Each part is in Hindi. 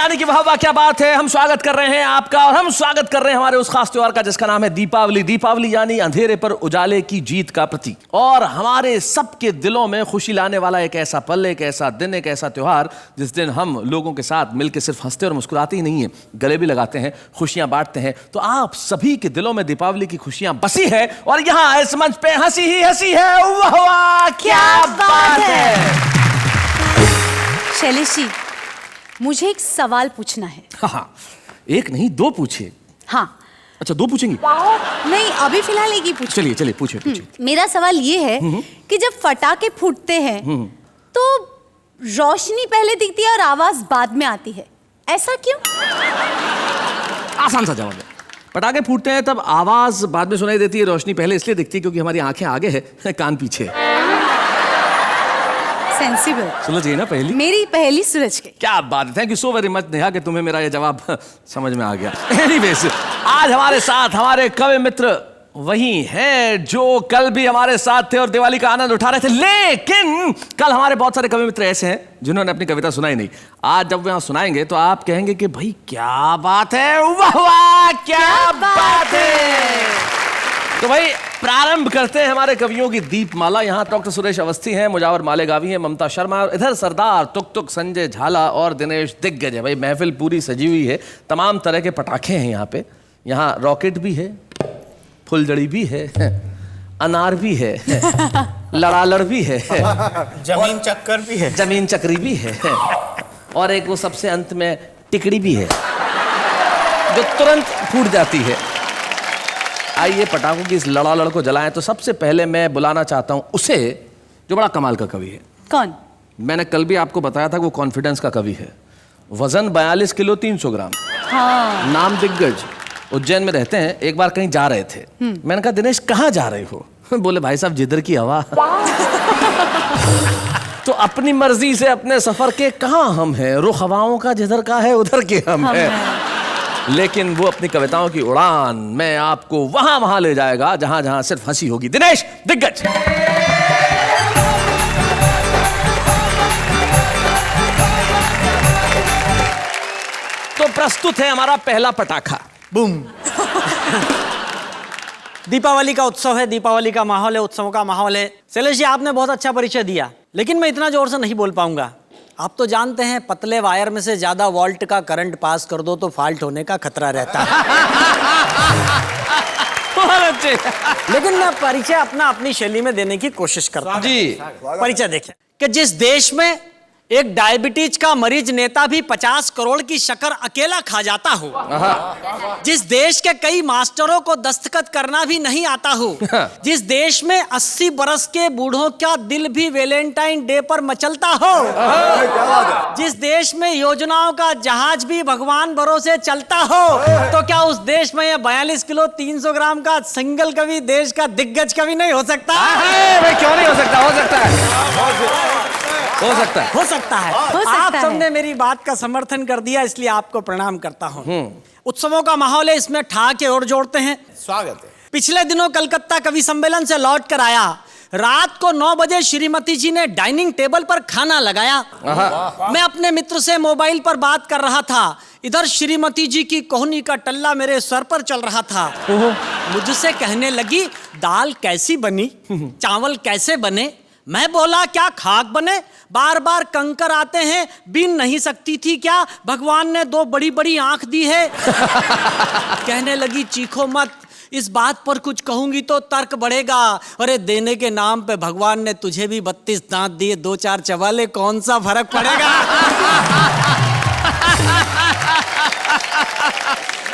यानी कि वाह क्या बात है। हम स्वागत कर रहे हैं आपका और हम स्वागत कर रहे हैं हमारे उस खास त्योहार का जिसका नाम है दीपावली। दीपावली यानी अंधेरे पर उजाले की जीत का प्रतीक और हमारे सबके दिलों में खुशी लाने वाला एक ऐसा पल, एक ऐसा दिन, एक ऐसा त्योहार जिस दिन हम लोगों के साथ मिलकर सिर्फ हंसते और मुस्कुराते ही नहीं है, गले भी लगाते हैं, खुशियां बांटते हैं। तो आप सभी के दिलों में दीपावली की खुशियां बसी है और यहाँ इस मंच पे हंसी ही हंसी है। वाह क्या बात है। शैलेश जी, मुझे एक सवाल पूछना है। हाँ, एक नहीं दो पूछिए। हाँ। अच्छा, दो पूछेंगी? नहीं, अभी फिलहाल एक ही पूछ। चलिए पूछिए। मेरा सवाल ये है कि जब फटाके फूटते हैं तो रोशनी पहले दिखती है और आवाज बाद में आती है, ऐसा क्यों? आसान सा जवाब है। पटाखे फूटते हैं तब आवाज बाद में सुनाई देती है, रोशनी पहले इसलिए दिखती है क्योंकि हमारी आंखें आगे है, कान पीछे। सेंसिबल। सुलझ गई ना पहली? मेरी पहली सुलझ गई। क्या बात है। Thank you so very much Neha कि तुम्हें मेरा ये जवाब समझ में आ गया। एनीवेज, आज हमारे साथ हमारे कवि मित्र वही हैं जो कल भी हमारे साथ थे और दिवाली का आनंद उठा रहे थे, लेकिन कल हमारे बहुत सारे कवि मित्र ऐसे हैं जिन्होंने अपनी कविता सुनाई नहीं। आज जब वे यहाँ सुनाएंगे तो आप कहेंगे कि भाई क्या बात है, वाह क्या बात है। तो भाई प्रारंभ करते हैं हमारे कवियों की दीपमाला। यहाँ डॉक्टर सुरेश अवस्थी हैं, मुजावर मालेगावी हैं, ममता शर्मा, इधर सरदार तुक संजय झाला और दिनेश दिग्गज है। भाई महफिल पूरी सजी हुई है, तमाम तरह के पटाखे हैं यहाँ पे। यहाँ रॉकेट भी है, फुलझड़ी भी है, अनार भी है, लड़ालड़ भी है, जमीन चक्कर भी है, जमीन चक्री भी है और एक वो सबसे अंत में टिकड़ी भी है जो तुरंत फूट जाती है। आइए पटाखों की इस लड़ालड़ को जलाएं। तो सबसे पहले मैं बुलाना चाहता हूं उसे जो बड़ा कमाल का कवि है। कौन? मैंने कल भी आपको बताया था वो कॉन्फिडेंस का कवि है। वजन 42 किलो 300 ग्राम। हाँ। नाम दिग्गज, उज्जैन में रहते हैं। एक बार कहीं जा रहे थे, मैंने कहा दिनेश कहाँ जा रहे हो? बोले भाई साहब जिधर की हवा। तो अपनी मर्जी से अपने सफर के कहाँ हम हैं, रुख हवाओं का जिधर का है उधर के हम हैं। लेकिन वो अपनी कविताओं की उड़ान मैं आपको वहां वहां ले जाएगा जहां जहां सिर्फ हंसी होगी। दिनेश दिग्गज। तो प्रस्तुत है हमारा पहला पटाखा। बूम। दीपावली का उत्सव है, दीपावली का माहौल है, उत्सवों का माहौल है। शैलेश जी, आपने बहुत अच्छा परिचय दिया, लेकिन मैं इतना जोर से नहीं बोल पाऊंगा। आप तो जानते हैं पतले वायर में से ज्यादा वोल्ट का करंट पास कर दो तो फॉल्ट होने का खतरा रहता है। लेकिन मैं परिचय अपनी शैली में देने की कोशिश करता हूं। जी। परिचय देखें कि जिस देश में एक डायबिटीज का मरीज नेता भी 50 करोड़ की शक्कर अकेला खा जाता हो, जिस देश के कई मास्टरों को दस्तखत करना भी नहीं आता हो, जिस देश में 80 बरस के बूढ़ों का दिल भी वैलेंटाइन डे पर मचलता हो, जिस देश में योजनाओं का जहाज भी भगवान भरोसे चलता हो, तो क्या उस देश में ये 42 किलो 300 ग्राम का सिंगल कवि देश का दिग्गज कवि नहीं हो सकता? क्यों नहीं हो सकता? हो सकता है। आप सबने मेरी बात का समर्थन कर दिया, इसलिए आपको प्रणाम करता हूँ। उत्सवों का माहौल है, इसमें ठहाके और जोड़ते हैं। स्वागत है। पिछले दिनों कलकत्ता कवि सम्मेलन से लौट कर आया। रात को 9 बजे श्रीमती जी ने डाइनिंग टेबल पर खाना लगाया। मैं अपने मित्र से मोबाइल पर बात कर रहा था, इधर श्रीमती जी की कोहनी का टल्ला मेरे सर पर चल रहा था। मुझसे कहने लगी, दाल कैसी बनी, चावल कैसे बने? मैं बोला क्या खाक बने, बार बार कंकर आते हैं, बीन नहीं सकती थी क्या? भगवान ने 2 बड़ी बड़ी आंख दी है। कहने लगी चीखो मत, इस बात पर कुछ कहूंगी तो तर्क बढ़ेगा। अरे देने के नाम पे भगवान ने तुझे भी 32 दांत दिए, 2-4 चबाले, कौन सा फर्क पड़ेगा?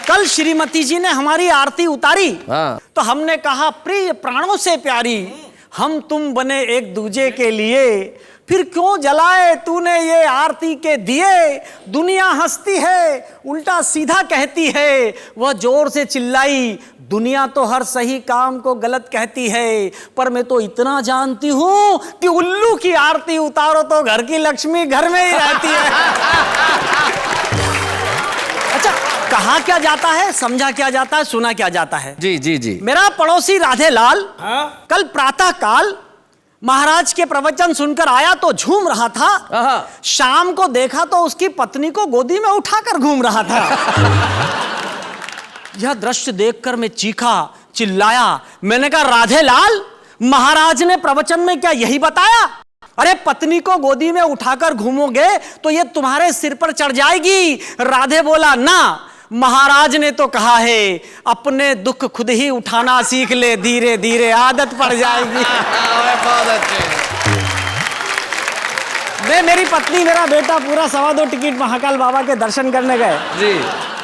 कल श्रीमती जी ने हमारी आरती उतारी तो हमने कहा प्रिय प्राणों से प्यारी, हम तुम बने एक दूजे के लिए, फिर क्यों जलाए तूने ये आरती के दिए? दुनिया हंसती है, उल्टा सीधा कहती है। वह जोर से चिल्लाई, दुनिया तो हर सही काम को गलत कहती है, पर मैं तो इतना जानती हूं कि उल्लू की आरती उतारो तो घर की लक्ष्मी घर में ही रहती है। अच्छा, कहा क्या जाता है, समझा क्या जाता है, सुना क्या जाता है? जी जी जी। मेरा पड़ोसी राधेलाल कल प्रातः काल महाराज के प्रवचन सुनकर आया तो झूम रहा था, शाम को देखा तो उसकी पत्नी को गोदी में उठाकर घूम रहा था। यह दृश्य देखकर मैं चीखा, चिल्लाया। मैंने कहा, राधे लाल, महाराज ने प्रवचन में क्या यही बताया? अरे पत्नी को गोदी में उठाकर घूमोगे तो ये तुम्हारे सिर पर चढ़ जाएगी। राधे बोला, ना, महाराज ने तो कहा है अपने दुख खुद ही उठाना सीख ले, धीरे धीरे आदत पड़ जाएगी। मैं, मेरी पत्नी, मेरा बेटा पूरा 2.25 टिकट महाकाल बाबा के दर्शन करने गए जी।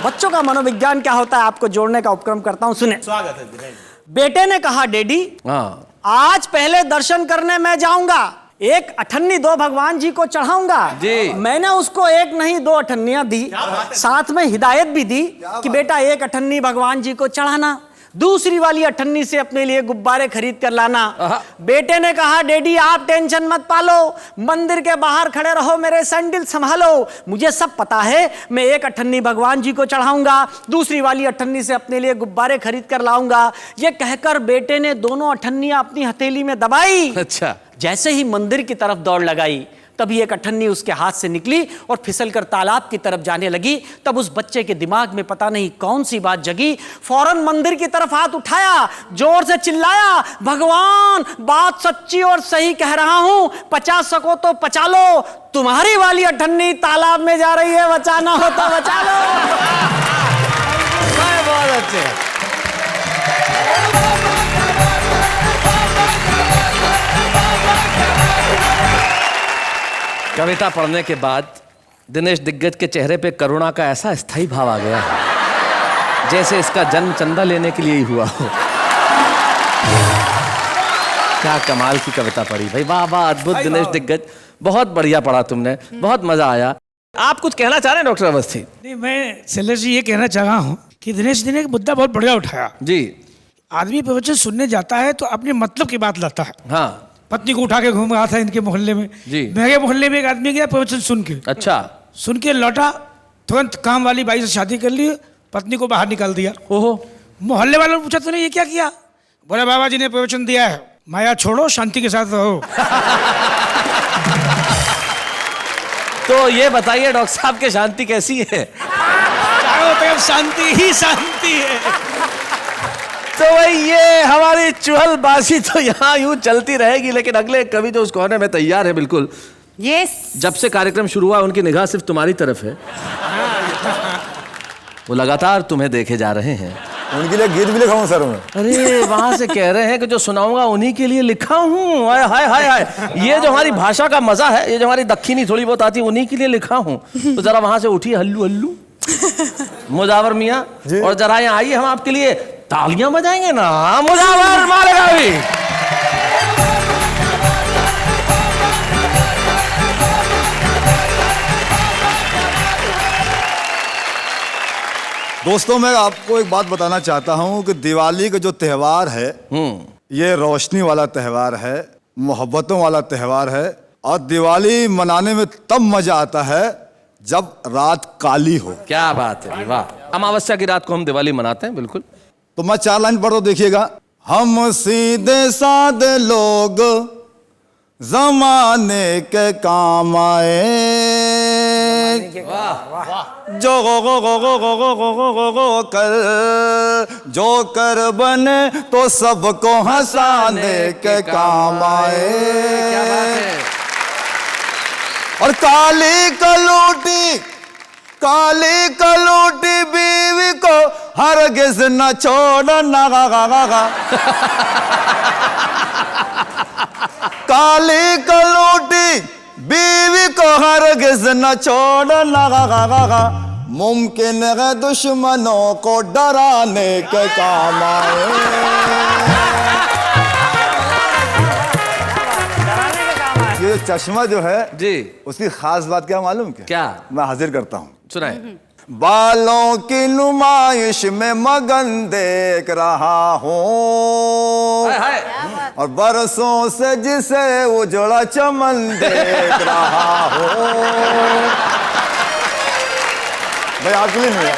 बच्चों का मनोविज्ञान क्या होता है आपको जोड़ने का उपक्रम करता हूं, सुने। स्वागत है। बेटे ने कहा, डैडी आज पहले दर्शन करने मैं जाऊंगा, एक अठन्नी 2 भगवान जी को चढ़ाऊंगा जी। मैंने उसको 1 नहीं 2 अठन्नियां दी, साथ में हिदायत भी दी कि बेटा 1 अठन्नी भगवान जी को चढ़ाना, दूसरी वाली अठन्नी से अपने लिए गुब्बारे खरीद कर लाना। बेटे ने कहा, डैडी आप टेंशन मत पालो, मंदिर के बाहर खड़े रहो, मेरे सैंडल संभालो, मुझे सब पता है। मैं 1 अठन्नी भगवान जी को चढ़ाऊंगा, दूसरी वाली अठन्नी से अपने लिए गुब्बारे खरीद कर लाऊंगा। ये कहकर बेटे ने दोनों अठन्नियां अपनी हथेली में दबाई। अच्छा। जैसे ही मंदिर की तरफ दौड़ लगाई, तभी 1 अठन्नी उसके हाथ से निकली और फिसलकर तालाब की तरफ जाने लगी। तब उस बच्चे के दिमाग में पता नहीं कौन सी बात जगी, फौरन मंदिर की तरफ हाथ उठाया, जोर से चिल्लाया, भगवान बात सच्ची और सही कह रहा हूं, 50 सको तो बचा लो, तुम्हारी वाली अठन्नी तालाब में जा रही है, बचाना हो तो बचा लो। बहुत अच्छे। कविता पढ़ने के बाद दिनेश दिग्गज के चेहरे पे करुणा का ऐसा स्थायी भाव आ गया है जैसे इसका जन्म चंदा लेने के लिए ही हुआ हो। क्या कमाल की कविता पढ़ी भाई, वाह वाह, अद्भुत दिनेश दिग्गज, बहुत बढ़िया पढ़ा तुमने, बहुत मजा आया। आप कुछ कहना चाह रहे हैं डॉक्टर अवस्थी? नहीं, मैं शैलेश जी ये कहना चाह रहा हूँ कि दिनेश जी ने एक मुद्दा बहुत बढ़िया उठाया जी। आदमी प्रवचन सुनने जाता है तो अपने मतलब की बात लाता है। हाँ, पत्नी को उठा के घूम रहा था इनके मोहल्ले में जी। मेरे मोहल्ले में एक आदमी गया प्रवचन सुन के, अच्छा सुन के लौटा, तुरंत काम वाली बाई से शादी कर ली, पत्नी को बाहर निकाल दिया। ओहो। मोहल्ले वालों ने पूछा, तूने ये क्या किया? बोला, बाबा जी ने प्रवचन दिया है, माया छोड़ो, शांति के साथ रहो। तो ये बताइए डॉक्टर साहब के शांति कैसी है? चारों तरफ शांति ही शांति है। तो भाई ये हमारी चुहलबाजी तो यहाँ यूं चलती रहेगी, लेकिन अगले कवि जो उस कोने में तैयार है बिल्कुल। यस। जब से कार्यक्रम शुरू हुआ उनकी निगाह सिर्फ तुम्हारी तरफ है, वो लगातार तुम्हें देखे जा रहे हैं। उनके लिए गीत भी लिखा हूँ सर मैं। अरे वहां से कह रहे हैं कि जो सुनाऊंगा उन्हीं के लिए लिखा हूँ। हाय हाय हाय हाय, ये जो हमारी भाषा का मजा है, ये जो हमारी दक्षिणी थोड़ी बहुत आती है, उन्हीं के लिए लिखा हूँ। तो जरा वहां से उठिए हल्लू हल्लू मुजावर मियाँ, और जरा यहाँ आइए, हम आपके लिए तालियां बजाएंगे ना। मुजावर मारेगा भी। दोस्तों, मैं आपको एक बात बताना चाहता हूं कि दिवाली का जो त्योहार है, ये रोशनी वाला त्योहार है, मोहब्बतों वाला त्योहार है, और दिवाली मनाने में तब मजा आता है जब रात काली हो। क्या बात है, वाह। अमावस्या की रात को हम दिवाली मनाते हैं, बिल्कुल। तो मैं 4 लाइन पढ़ दो, देखिएगा। हम सीधे साधे लोग जमाने के काम आए, जो गो कर जो कर बने तो सबको हंसाने के काम आए। क्या बात है। और काली कलूटी बीवी को हरगिज न छोड़ना। काली कलूटी बीवी को हरगिज न छोड़ना, मुमकिन है दुश्मनों को डराने के काम आए। ये चश्मा जो है जी, उसकी खास बात क्या मालूम? क्या मैं हाजिर करता हूँ, सुनाए। बालों की नुमाइश में मगन देख रहा हूँ, और बरसों से जिसे उजड़ा चमन देख रहा हूँ। भाई आपके लिए नहीं है।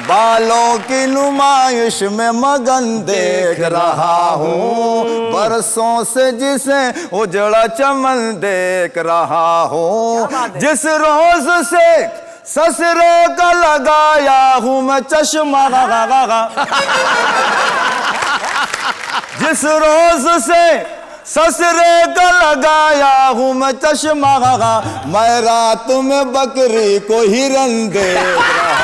बालों की नुमाइश में मगन देख रहा हूँ, बरसों से जिसे उजड़ा चमन देख रहा हूँ, जिस रोज से ससुरे का लगाया हूँ मैं चश्मा, जिस रोज से ससुरे का लगाया हूँ मैं चश्मा, मैं रात में बकरी को हिरन देख रहा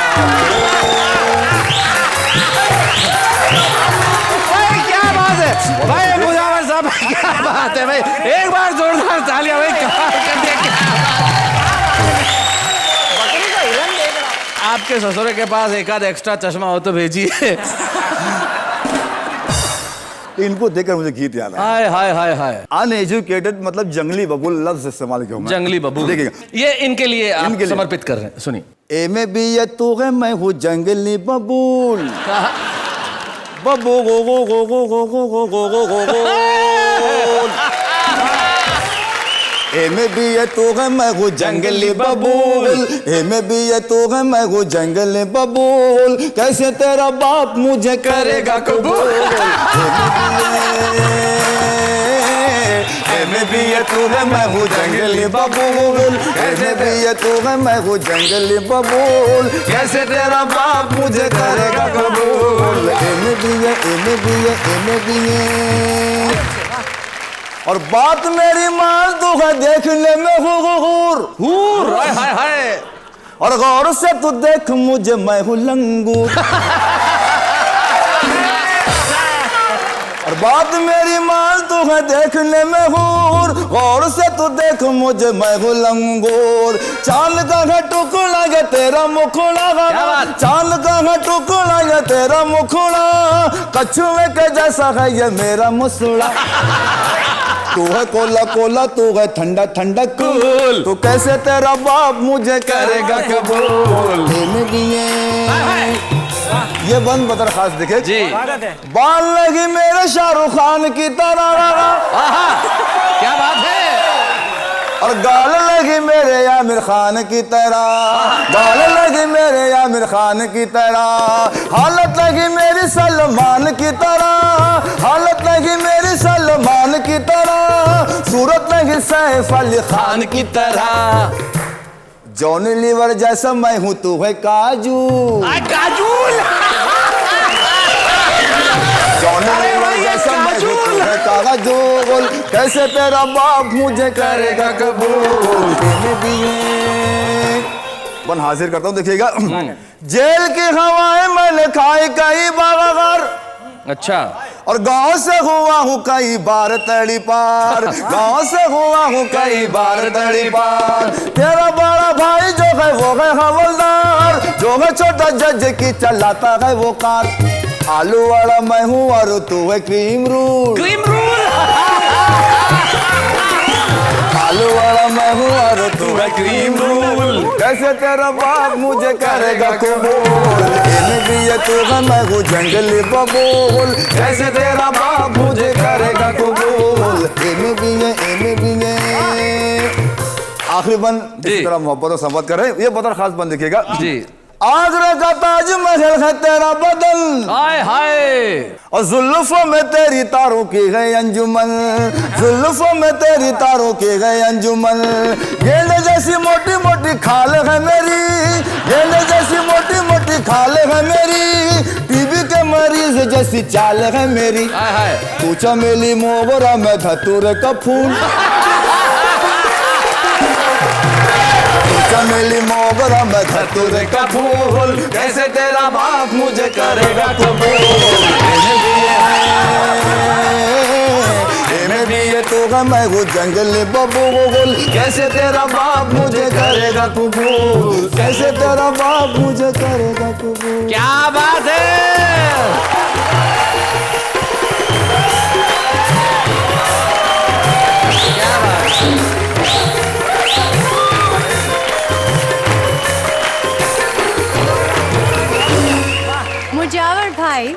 भाई क्या बात है भाई, मुजावर साहब क्या बात है भाई, एक बार जोरदार तालियां भाई, कमाल कर दिया, क्या आपके ससुरे के पास एक आध एक्स्ट्रा चश्मा हो तो भेजिए। इनको देखकर मुझे गीत याद आया। हाय हाय हाय हाय, अनएजुकेटेड मतलब जंगली बबूल लफ्ज इस्तेमाल किया मैं। जंगली बबूल, देखिएगा ये इनके लिए आप समर्पित कर रहे हैं, सुनिए। ए में भी ये तू है, मैं हूँ जंगली बबूल, बबू गो गो गो गो गो गो गो गो गो गो गो। ए में भी ये तू है, मैं हूँ जंगली बबूल, ए में भी ये तू है, मैं हूँ जंगली बबूल, कैसे तेरा बाप मुझे करेगा कबूल। ए में भी ये तू है, मैं हूँ जंगली बबूल, कैसे भी ये तू है, मैं हूँ जंगली बबूल, कैसे तेरा बाप मुझे करेगा कबूल। ए में भी ये, ए में भी ये, ए में भी ये। और बात मेरी मान तू है, देखने में हूर, हाय हाय हाय, और गौर से तू देख मुझे, मैं हूँ लंगूर। और बात मेरी मान तू है, देखने में हूर, गौर से तू देख मुझे, मैं हूँ लंगूर। चांद का है टुकड़ा ये तेरा मुखड़ा, चांद का है टुकड़ा ये तेरा मुखड़ा, कछुए के जैसा है ये मेरा मुसड़ा। तू है कोला कोला, तू है ठंडा ठंडा कूल, तू कैसे तेरा बाप मुझे करेगा कबूल। ये बंद बदर खास देखे जी, बाल लगी मेरे शाहरुख खान की तरह, क्या बात है, और गाल लगी मेरे आमिर खान की तरह, गाल लगी मेरे आमिर खान की तरह, हालत लगी मेरी सलमान की तरह, हालत लगी मेरी सलमान की तरह, सूरत लगी सैफ अली खान की तरह। जॉनी लीवर जैसा मैं हूँ, तू है काजू, काजूल, जॉनी लीवर जैसा मैं हूँ, तू है काजूल, कैसे तेरा बाप मुझे करेगा कबूल। बन हाजिर करता हूँ, देखिएगा। जेल की हवाएं मैंने खाई कई बार, अच्छा, और गांव से हुआ हूँ कई बार तड़ी पार, गांव से हुआ हूँ कई बार तड़ी पार। तेरा बड़ा भाई जो है वो है हवलदार, जो है छोटा जज की चलाता है वो कार। आलू वाला मैं हूँ और तू है क्रीम रूल, क्रीम रूल, आलू वाला मैं हूँ और तू है क्रीम रूल, कैसे तेरा बाप मुझे करेगा कबूल। इन्हें भी ये तू है, मैं हूँ जंगली बबूल, कैसे तेरा बाप मुझे करेगा कबूल। इन्हें भी ये, इन्हें भी ये। आखिरी बंद इस तरह मोहब्बत और संवाद कर रहे हैं, ये बदर खास बंद देखिएगा जी। आगरा का ताजमहल है तेरा बदन, हाय हाय, और जुल्फों में तेरी तारों की गई अंजुमन, जुल्फों में तेरी तारों की गई अंजुमन। गेंद जैसी मोटी मोटी खाल है मेरी, गेंद जैसी मोटी मोटी खाल है मेरी, टीबी के मरीज जैसी चाल है मेरी। हाय हाय, तू चमेली मोगरा में धतूरे का फूल, चमेली मोगरा में धतूरे का फूल, कैसे तेरा बाप मुझे करेगा कबूल। इन्हें भी ये तू है, मैं हूँ जंगली बबूल, कैसे तेरा बाप मुझे करेगा कबूल, कैसे तेरा बाप मुझे करेगा कबूल। क्या बात है,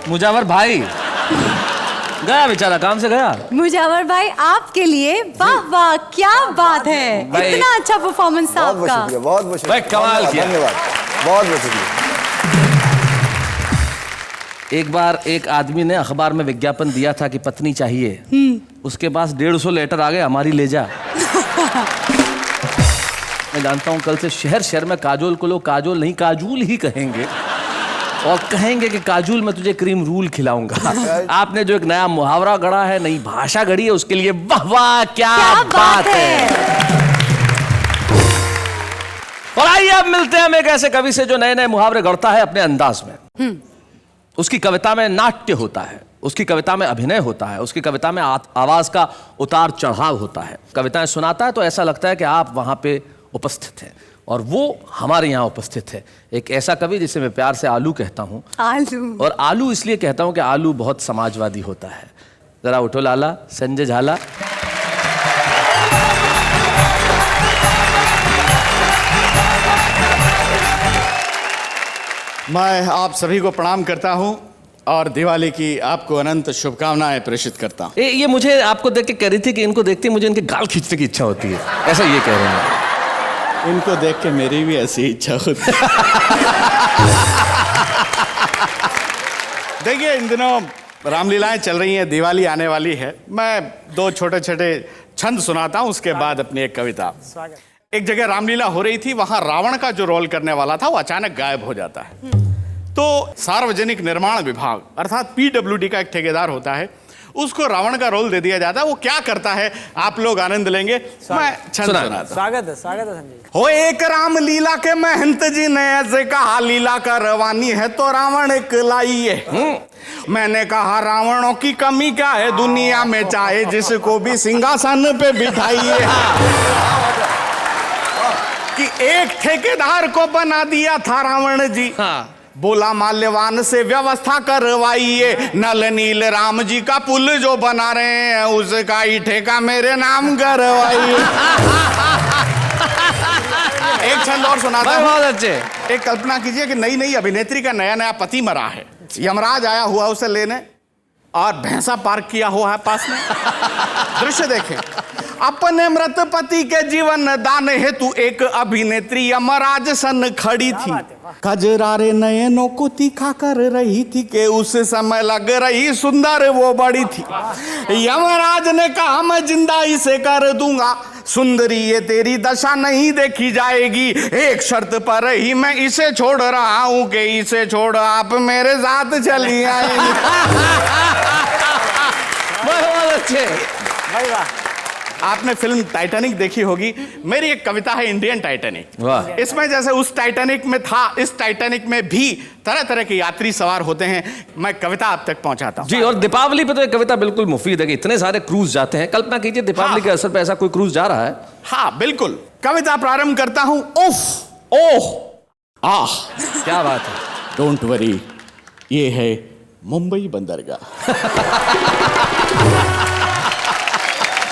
मुजावर भाई गया बेचारा, काम से गया। मुजावर भाई आपके लिए वाह वाह, क्या बात है, इतना अच्छा परफॉर्मेंस था आपका। बहुत बहुत शुक्रिया, भाई कमाल किया, धन्यवाद, बहुत बहुत शुक्रिया। एक बार एक आदमी ने अखबार में विज्ञापन दिया था कि पत्नी चाहिए, उसके पास 150 लेटर आ गए, हमारी ले जा। मैं जानता हूं कल से शहर शहर में काजोल को लोग काजोल नहीं काजूल ही कहेंगे और कहेंगे कि काजूल मैं तुझे क्रीम रूल खिलाऊंगा। आपने जो एक नया मुहावरा गढ़ा है, नई भाषा गढ़ी है, उसके लिए वाह वाह क्या बात है। और आइए अब मिलते हैं हम एक ऐसे कवि से जो नए नए मुहावरे गढ़ता है अपने अंदाज में। उसकी कविता में नाट्य होता है, उसकी कविता में अभिनय होता है, उसकी कविता में आवाज का उतार चढ़ाव होता है। कविताएं सुनाता है तो ऐसा लगता है कि आप वहां पे उपस्थित हैं और वो हमारे यहाँ उपस्थित है। एक ऐसा कवि जिसे मैं प्यार से आलू कहता हूँ। आलू। और आलू इसलिए कहता हूँ कि आलू बहुत समाजवादी होता है। जरा उठो लाला, संजय झाला। मैं आप सभी को प्रणाम करता हूं और दिवाली की आपको अनंत शुभकामनाएं प्रेषित करता हूं। ये मुझे आपको देख के कह रही थी कि इनको देखते मुझे इनके गाल खींचने की इच्छा होती है, ऐसा ये कह रहे हैं। इनको देख के मेरी भी ऐसी इच्छा होती है। देखिए, इन दिनों रामलीलाएं चल रही हैं, दिवाली आने वाली है। मैं 2 छोटे छोटे छंद सुनाता हूं, उसके बाद अपनी एक कविता। एक जगह रामलीला हो रही थी, वहां रावण का जो रोल करने वाला था वो अचानक गायब हो जाता है। तो सार्वजनिक निर्माण विभाग अर्थात PWD का एक ठेकेदार होता है, उसको रावण का रोल दे दिया जाता है। वो क्या करता है आप लोग आनंद लेंगे। मैं छंद सुनाता। स्वागत है संजय। हो एक राम लीला के महंत जी ने ऐसे कहा, लीला का रवानी है तो रावण एक लाइए। मैंने कहा रावणों की कमी क्या है दुनिया में, चाहे जिसको भी सिंहासन पे बिठाइए। कि एक ठेकेदार को बना दिया था रावण जी। बोला माल्यवान से व्यवस्था करवाइए, नल नील राम जी का पुल जो बना रहे हैं उसका ही ठेका मेरे नाम करवाइए। एक छंद और सुनाता हूं। बहुत अच्छे। एक कल्पना कीजिए कि नई नई अभिनेत्री का नया नया पति मरा है, यमराज आया हुआ उसे लेने और भैंसा पार्क किया हुआ है पास में। दृश्य देखें, अपने मृत पति के जीवन दान हेतु एक अभिनेत्री यमराज सन खड़ी थी। कजरारे नयनों को तीखा कर रही थी कि उस समय लग रही सुंदर वो बड़ी थी। यमराज ने कहा मैं जिंदा इसे कर दूंगा, सुंदरी ये तेरी दशा नहीं देखी जाएगी, एक शर्त पर ही मैं इसे छोड़ रहा हूं कि इसे छोड़ आप मेरे साथ चली आएंगे। बहुत अच्छे। आपने फिल्म टाइटैनिक देखी होगी, मेरी एक कविता है इंडियन टाइटैनिक। वाह। इसमें जैसे उस टाइटैनिक में था, इस टाइटैनिक में भी तरह तरह के यात्री सवार होते हैं। मैं कविता आप तक पहुंचाता हूं। जी, और दीपावली पे तो एक कविता बिल्कुल मुफीद है कि इतने सारे क्रूज जाते हैं। कल्पना कीजिए दीपावली के असर पे ऐसा कोई क्रूज जा रहा है। हाँ बिल्कुल, कविता प्रारंभ करता हूं। उफ ओह आह, क्या बात है। डोंट वरी, ये है मुंबई बंदरगाह।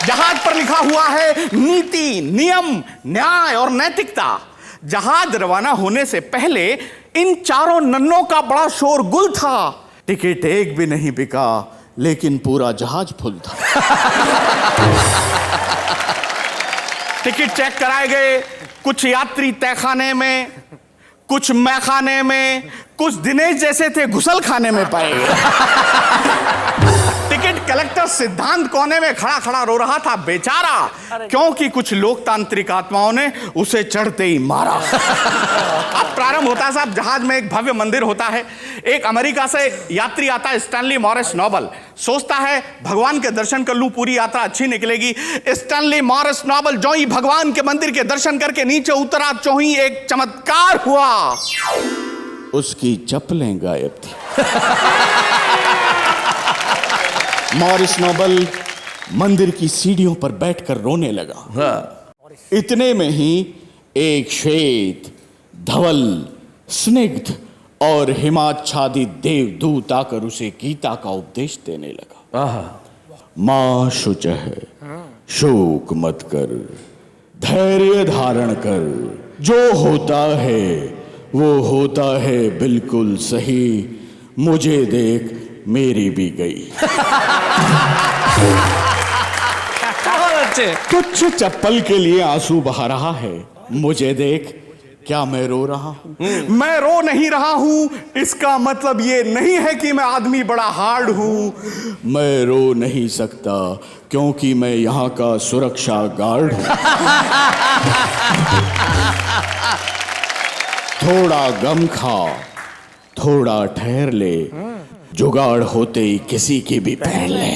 जहाज पर लिखा हुआ है नीति, नियम, न्याय और नैतिकता। जहाज रवाना होने से पहले इन चारों नन्नों का बड़ा शोरगुल था। टिकट एक भी नहीं बिका, लेकिन पूरा जहाज फुल था। टिकट चेक कराए गए, कुछ यात्री तहखाने में, कुछ मैखाने में, कुछ दिनेश जैसे थे घुसल खाने में पाए गए। टिकट कलेक्टर सिद्धांत कोने में खड़ा खड़ा रो रहा था बेचारा, क्योंकि कुछ लोकतांत्रिक आत्माओं ने उसे चढ़ते ही मारा। अब प्रारंभ होता है साहब, जहाज में एक भव्य मंदिर होता है। एक अमेरिका से यात्री आता है, स्टैनली मॉरिस नोबल। सोचता है भगवान के दर्शन कर लूं, पूरी यात्रा अच्छी निकलेगी। स्टैनली मॉरिस नोबल जो ही भगवान के मंदिर के दर्शन करके नीचे उतरा, जो ही एक चमत्कार हुआ, उसकी चप्पलें गायब थी। मॉरिस नोबल मंदिर की सीढ़ियों पर बैठकर रोने लगा। इतने में ही एक श्वेत, धवल, स्निग्ध और हिमाच्छादित देवदूत आकर उसे गीता का उपदेश देने लगा। मां शुचः, शोक मत कर, धैर्य धारण कर, जो होता है वो होता है बिल्कुल सही, मुझे देख मेरी भी गई। बहुत अच्छे। कुछ चप्पल के लिए आंसू बहा रहा है, मुझे देख क्या मैं रो रहा हूं? मैं रो नहीं रहा हूं, इसका मतलब ये नहीं है कि मैं आदमी बड़ा हार्ड हूं। मैं रो नहीं सकता क्योंकि मैं यहां का सुरक्षा गार्ड हूं। थोड़ा गम खा, थोड़ा ठहर ले, जुगाड़ होते ही किसी की भी पहन ले।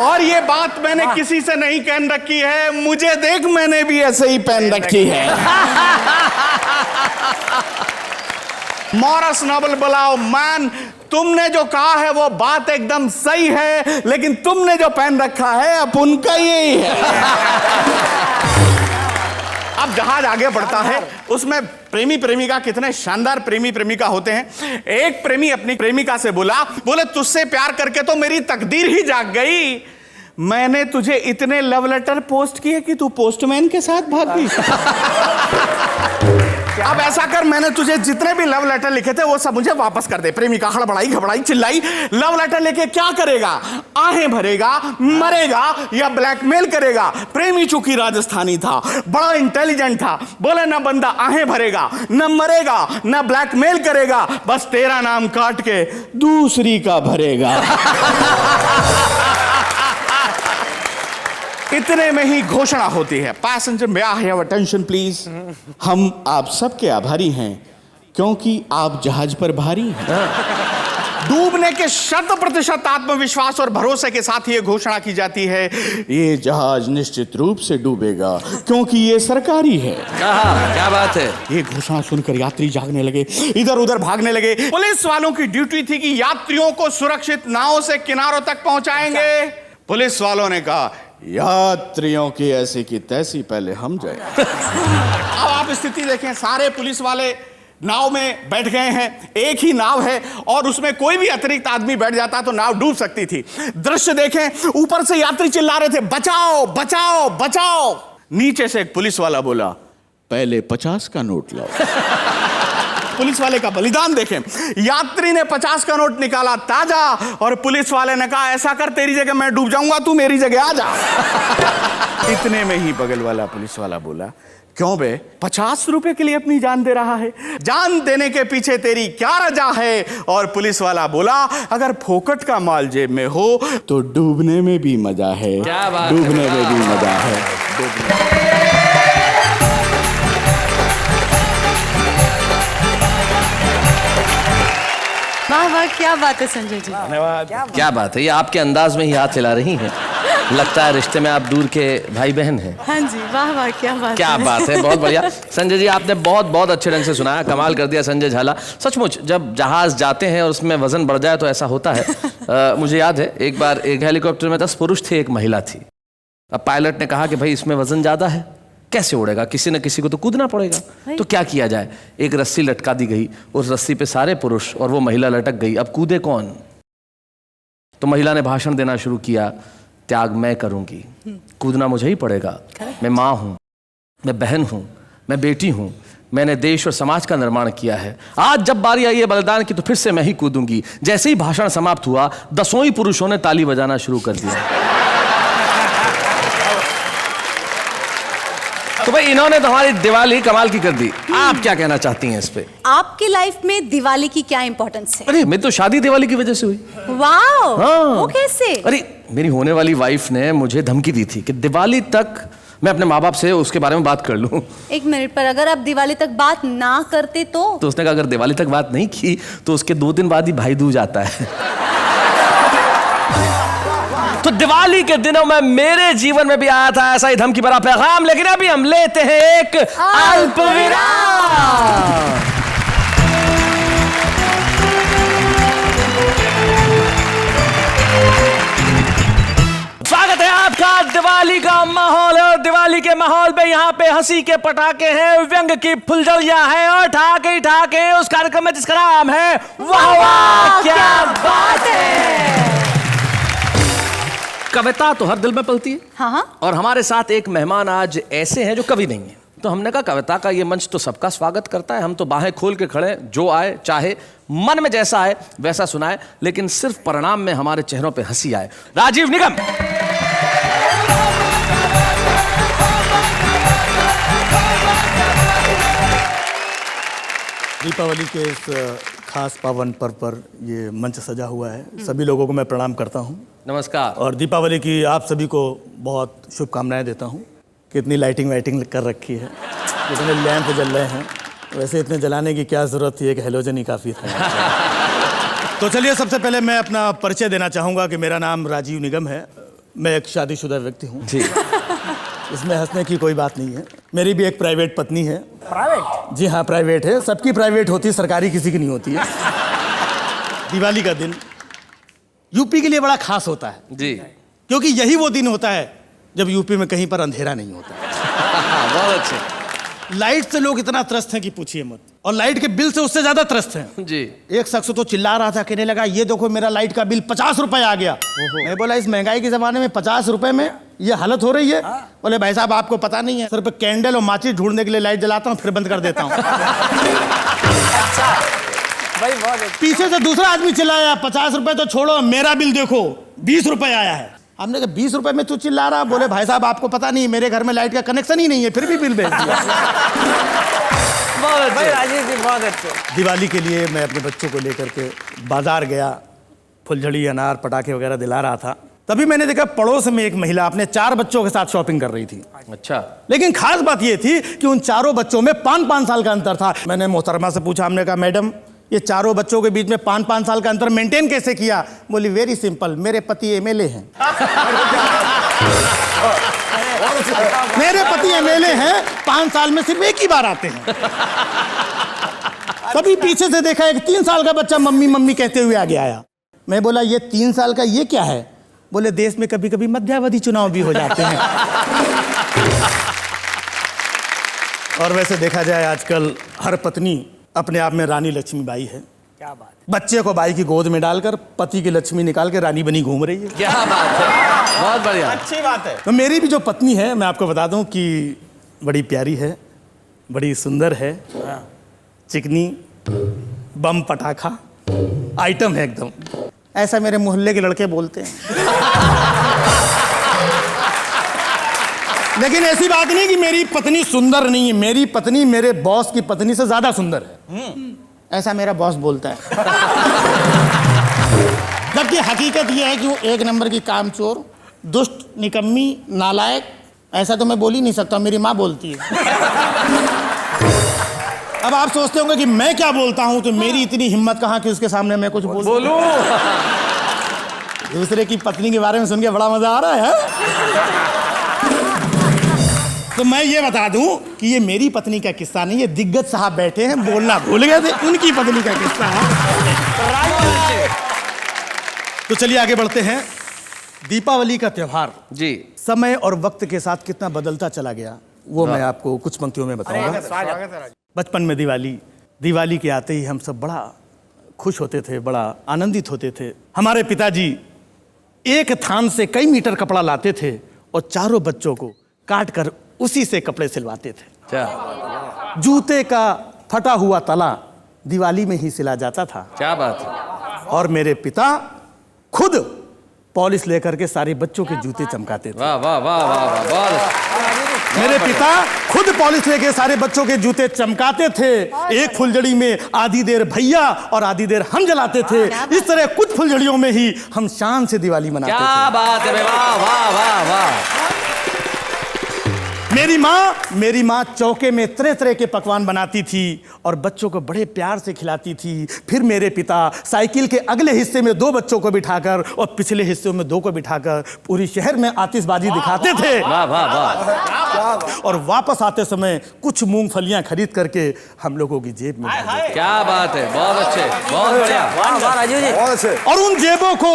और ये बात मैंने किसी से नहीं कहन रखी है, मुझे देख मैंने भी ऐसे ही पहन रखी है। मॉरस नोबल बुलाओ मैन, तुमने जो कहा है वो बात एकदम सही है, लेकिन तुमने जो पहन रखा है अब उनका यही है। अब जहाज आगे बढ़ता है, उसमें प्रेमी प्रेमिका, कितने शानदार प्रेमी प्रेमिका होते हैं। एक प्रेमी अपनी प्रेमिका से बोले तुझसे प्यार करके तो मेरी तकदीर ही जाग गई। मैंने तुझे इतने लव लेटर पोस्ट किए कि तू पोस्टमैन के साथ भाग गई। अब ऐसा कर, मैंने तुझे जितने भी लव लेटर लिखे थे वो सब मुझे वापस कर दे। प्रेमिका हड़बड़ाई घबराई चिल्लाई, लव लेटर लेके क्या करेगा? आहें भरेगा, मरेगा या ब्लैकमेल करेगा? प्रेमी चूंकि राजस्थानी था, बड़ा इंटेलिजेंट था, बोले ना बंदा आहें भरेगा, न मरेगा, न ब्लैकमेल करेगा, बस तेरा नाम काट के दूसरी का भरेगा। इतने में ही घोषणा होती है, passenger may I have attention please. हम आप सबके आभारी हैं क्योंकि आप जहाज पर भारी हैं। डूबने के 100% आत्मविश्वास और भरोसे के साथ ये घोषणा की जाती है, ये जहाज निश्चित रूप से डूबेगा क्योंकि ये सरकारी है। क्या बात है। ये घोषणा सुनकर यात्री जागने लगे, इधर उधर भागने लगे। पुलिस वालों की ड्यूटी थी कि यात्रियों को सुरक्षित नाव से किनारों तक पहुंचाएंगे। पुलिस वालों ने कहा यात्रियों की ऐसी की तैसी पहले हम जाए। अब आप स्थिति देखें, सारे पुलिस वाले नाव में बैठ गए हैं, एक ही नाव है और उसमें कोई भी अतिरिक्त आदमी बैठ जाता तो नाव डूब सकती थी। दृश्य देखें, ऊपर से यात्री चिल्ला रहे थे बचाओ बचाओ बचाओ। नीचे से एक पुलिस वाला बोला पहले 50 का नोट लाओ। पुलिस वाले का बलिदान देखें, यात्री ने 50 का नोट निकाला ताजा और पुलिस वाले ने कहा ऐसा कर, तेरी जगह मैं डूब जाऊंगा, तू मेरी जगह आ जा। इतने में ही बगल वाला पुलिस वाला बोला क्यों बे, 50 रुपए के लिए अपनी जान दे रहा है? जान देने के पीछे तेरी क्या रजा है? और पुलिस वाला बोला अगर फोकट का माल जेब में हो तो डूबने में भी मजा है। क्या बात, डूबने में भी मजा है। वाह वाह, क्या बात है संजय जी। धन्यवाद। क्या बात है, ये आपके अंदाज में ही हाथ हिला रही हैं। लगता है रिश्ते में आप दूर के भाई बहन हैं। हाँ जी, वाह वाह, क्या बात क्या है। बात है, बहुत बढ़िया। संजय जी आपने बहुत बहुत अच्छे ढंग से सुनाया, कमाल कर दिया संजय झाला। सचमुच जब जहाज जाते हैं और उसमें वजन बढ़ जाए तो ऐसा होता है। मुझे याद है एक बार एक हेलीकॉप्टर में 10 पुरुष थे, एक महिला थी। अब पायलट ने कहा कि भाई इसमें वजन ज्यादा है, कैसे उड़ेगा, किसी न किसी को तो कूदना पड़ेगा। तो क्या किया जाए, एक रस्सी लटका दी गई, उस रस्सी पे सारे पुरुष और वो महिला लटक गई। अब कूदे कौन? तो महिला ने भाषण देना शुरू किया, त्याग मैं करूंगी, कूदना मुझे ही पड़ेगा। मैं माँ हूं, मैं बहन हूं, मैं बेटी हूं, मैंने देश और समाज का निर्माण किया है। आज जब बारी आई है बलिदान की तो फिर से मैं ही कूदूंगी। जैसे ही भाषण समाप्त हुआ 10 ही पुरुषों ने ताली बजाना शुरू कर दिया। तो भाई इन्होंने तो हमारी दिवाली कमाल की कर दी। आप क्या कहना चाहती हैं इस पे? आपकी लाइफ में दिवाली की क्या इंपॉर्टेंस है? अरे मैं तो शादी दिवाली की वजह से हुई। वाओ, हाँ। वो कैसे? अरे मेरी होने वाली वाइफ ने मुझे धमकी दी थी कि दिवाली तक मैं अपने माँ बाप से उसके बारे में बात कर लूं। एक मिनट, पर अगर आप दिवाली तक बात ना करते तो उसने कहा अगर दिवाली तक बात नहीं की तो उसके 2 दिन बाद ही भाई दूज आता है। तो दिवाली के दिनों में मेरे जीवन में भी आया था ऐसा ही धमकी भरा पैगाम, लेकिन अभी हम लेते हैं एक अल्प विराम। स्वागत है आपका। दिवाली का माहौल है और दिवाली के माहौल पे यहाँ पे हंसी के पटाखे हैं, व्यंग की फुलझड़ियां हैं और ठाके उस कार्यक्रम में जिसका नाम है वाह वाह क्या बात है। कविता तो हर दिल में पलती है। हाँ। और हमारे साथ एक मेहमान आज ऐसे हैं जो कवि नहीं है, तो हमने कहा कविता का ये मंच तो सबका स्वागत करता है, हम तो बाहें खोल के खड़े, जो आए चाहे मन में जैसा आए वैसा सुनाए, लेकिन सिर्फ परिणाम में हमारे चेहरों पे हंसी आए। राजीव निगम। दीपावली के इस खास पावन पर्व पर ये मंच सजा हुआ है, सभी लोगों को मैं प्रणाम करता हूँ। नमस्कार। और दीपावली की आप सभी को बहुत शुभकामनाएं देता हूँ। कितनी लाइटिंग वाइटिंग कर रखी है, कितने लैंप जल रहे हैं। वैसे इतने जलाने की क्या ज़रूरत थी, एक हेलोजन ही काफ़ी था। तो चलिए, सबसे पहले मैं अपना परिचय देना चाहूँगा कि मेरा नाम राजीव निगम है। मैं एक शादीशुदा व्यक्ति हूँ जी। इसमें हंसने की कोई बात नहीं है। मेरी भी एक प्राइवेट पत्नी है। प्राइवेट? जी हाँ, प्राइवेट है। सबकी प्राइवेट होती है, सरकारी किसी की नहीं होती है। दिवाली का दिन यूपी के लिए बड़ा खास होता है जी, क्योंकि यही वो दिन होता है जब यूपी में कहीं पर अंधेरा नहीं होता। बहुत अच्छे। लाइट से लोग इतना त्रस्त हैं कि पूछिए मत, और लाइट के बिल से उससे ज्यादा त्रस्त हैं जी। एक शख्स तो चिल्ला रहा था, कहने लगा ये देखो मेरा लाइट का बिल 50 रुपए आ गया। मैं बोला इस महंगाई के जमाने में 50 रुपए में ये हालत हो रही है? बोले भाई साहब आपको पता नहीं है, सिर्फ कैंडल और माचिस ढूंढने के लिए लाइट जलाता हूँ फिर बंद कर देता हूँ। पीछे से दूसरा आदमी चिल्लाया 50 रुपए तो छोड़ो, मेरा बिल देखो 20 रुपए आया है। हमने कहा 20 रुपए में तू चिल्ला रहा? बोले भाई साहब आपको पता नहीं, मेरे घर में लाइट का कनेक्शन ही नहीं है फिर भी बिल भेज दिया। बहुत अच्छे। राजीव जी बहुत अच्छे। दिवाली के लिए मैं अपने बच्चों को लेकर के बाजार गया, फुलझड़ी अनार पटाखे वगैरह दिला रहा था। तभी मैंने देखा पड़ोस में एक महिला अपने 4 बच्चों के साथ शॉपिंग कर रही थी। अच्छा। लेकिन खास बात यह थी कि उन चारों बच्चों में 5-5 साल का अंतर था। मैंने मोहतरमा से पूछा, हमने कहा मैडम ये चारों बच्चों के बीच में 5-5 साल का अंतर मेंटेन कैसे किया? बोली वेरी सिंपल, मेरे पति एमएलए हैं। मेरे पति एमएलए हैं, 5 साल में सिर्फ एक ही बार आते हैं। तभी पीछे से देखा एक 3 साल का बच्चा मम्मी मम्मी कहते हुए आगे आया। मैं बोला ये 3 साल का ये क्या है? बोले देश में कभी कभी मध्यावधि चुनाव भी हो जाते हैं। और वैसे देखा जाए आजकल हर पत्नी अपने आप में रानी लक्ष्मीबाई है। क्या बात। बच्चे को बाई की गोद में डालकर पति की लक्ष्मी निकाल के रानी बनी घूम रही है। क्या बात है, बहुत बढ़िया। अच्छी बात है। तो मेरी भी जो पत्नी है, मैं आपको बता दूं कि बड़ी प्यारी है, बड़ी सुंदर है, चिकनी बम पटाखा आइटम है एकदम। ऐसा मेरे मोहल्ले के लड़के बोलते हैं। लेकिन ऐसी बात नहीं कि मेरी पत्नी सुंदर नहीं है, मेरी पत्नी मेरे बॉस की पत्नी से ज्यादा सुंदर है, ऐसा मेरा बॉस बोलता है। जबकि हकीकत यह है कि वो 1 नंबर की कामचोर, दुष्ट, निकम्मी, नालायक, ऐसा तो मैं बोल ही नहीं सकता, मेरी माँ बोलती है। अब आप सोचते होंगे कि मैं क्या बोलता हूं, तो मेरी इतनी हिम्मत कहाँ कि उसके सामने मैं कुछ बोलूं। दूसरे की पत्नी के बारे में सुन के बड़ा मजा आ रहा है। तो मैं ये बता दूं कि ये मेरी पत्नी का किस्सा नहीं, ये दिग्गज साहब बैठे हैं, बोलना भूल गए थे, उनकी पत्नी का किस्सा है। तो चलिए आगे बढ़ते हैं। दीपावली का त्योहार जी समय और वक्त के साथ कितना बदलता चला गया वो मैं आपको कुछ पंक्तियों में बताऊंगा। बचपन में दिवाली के आते ही हम सब बड़ा खुश होते थे, बड़ा आनंदित होते थे। हमारे पिताजी एक थान से कई मीटर कपड़ा लाते थे और चारों बच्चों को काट कर उसी से कपड़े सिलवाते थे। क्या जूते का फटा हुआ तला दिवाली में ही सिला जाता था। क्या बात है। और मेरे पिता खुद पॉलिश लेकर के सारे बच्चों के जूते चमकाते थे। वाह वाह वाह वाह वाह, बहुत। मेरे पिता खुद पॉलिश लेके सारे बच्चों के जूते चमकाते थे। एक फुलझड़ी में आधी देर भैया और आधी देर हम जलाते थे। इस तरह कुछ फुलझड़ियों में ही हम शान से दिवाली मनाते थे। क्या बात है, वाह वाह वाह वाह। मेरी माँ चौके में तरह तरह के पकवान बनाती थी और बच्चों को बड़े प्यार से खिलाती थी। फिर मेरे पिता साइकिल के अगले हिस्से में 2 बच्चों को बिठाकर और पिछले हिस्से में 2 को बिठाकर पूरी शहर में आतिशबाजी दिखाते थे। वाह वाह वाह। और वापस आते समय कुछ मूंगफलियां खरीद करके हम लोगों की जेब में डाल देते। क्या बात है, बहुत अच्छे, बहुत बढ़िया। वाह वाह राजीव जी। बहुत अच्छे। और उन जेबों को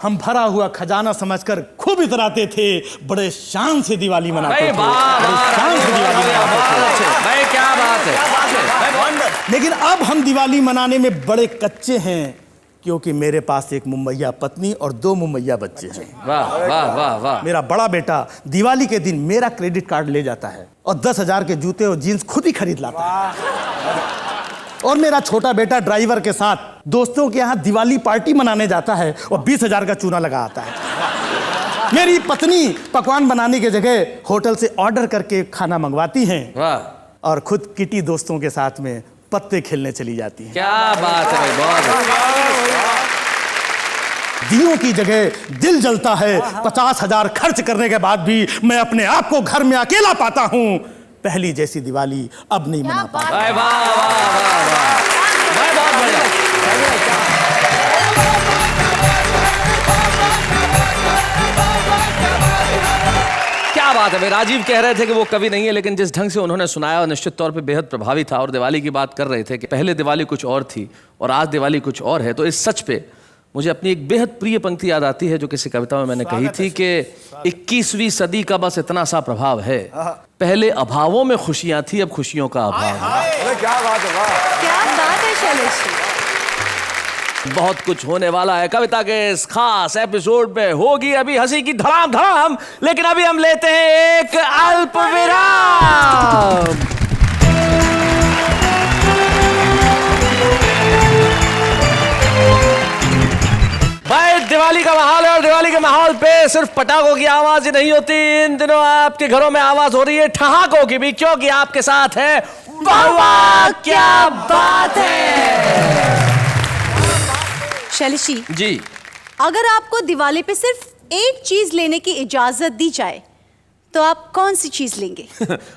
हम भरा हुआ खजाना समझकर खूब इतराते थे। बड़े शान से दिवाली मनाते थे। बड़े शान से दिवाली मनाते थे। भाई क्या बात है। लेकिन अब हम दिवाली मनाने में बड़े कच्चे हैं क्योंकि मेरे पास एक मुम्मैया पत्नी और 2 मुम्मैया बच्चे हैं। वाह वाह वाह वाह। मेरा बड़ा बेटा दिवाली के दिन मेरा क्रेडिट कार्ड ले जाता है और 10,000 के जूते और जीन्स खुद ही खरीद लाता है। और मेरा छोटा बेटा ड्राइवर के साथ दोस्तों के यहाँ दिवाली पार्टी मनाने जाता है और 20,000 का चूना लगा आता है। मेरी पत्नी पकवान बनाने की जगह होटल से ऑर्डर करके खाना मंगवाती हैं वाह। और खुद किटी दोस्तों के साथ में पत्ते खेलने चली जाती हैं। क्या बात है भाई, बहुत अच्छा। दियों की जगह दिल जलता है। 50,000 खर्च करने के बाद भी मैं अपने आप को घर में अकेला पाता हूँ। पहली जैसी दिवाली अब नहीं मना पाता। भाई वाह वाह वाह वाह, भाई बहुत बढ़िया। क्या बात है भाई। राजीव कह रहे थे कि वो कवि नहीं है, लेकिन जिस ढंग से उन्होंने सुनाया निश्चित तौर पे बेहद प्रभावी था। और दिवाली की बात कर रहे थे कि पहले दिवाली कुछ और थी और आज दिवाली कुछ और है। तो इस सच पे मुझे अपनी एक बेहद प्रिय पंक्ति याद आती है जो किसी कविता में मैंने कही थी कि 21वीं सदी का बस इतना सा प्रभाव है, पहले अभावों में खुशियां थी, अब खुशियों का अभाव है। क्या बात है, वाह। क्या बात है शैलेश जी। बहुत कुछ होने वाला है कविता के इस खास एपिसोड में। होगी अभी हंसी की धड़ाम धड़ाम, लेकिन अभी हम लेते हैं एक अल्प विराम। भाई दिवाली का माहौल है और दिवाली के माहौल पे सिर्फ पटाखों की आवाज ही नहीं होती। इन दिनों आपके घरों में आवाज हो रही है ठहाकों की भी, क्योंकि आपके साथ है वाह वाह क्या बात है। शैलेश जी, अगर आपको दिवाली पे सिर्फ एक चीज लेने की इजाजत दी जाए तो आप कौन सी चीज लेंगे?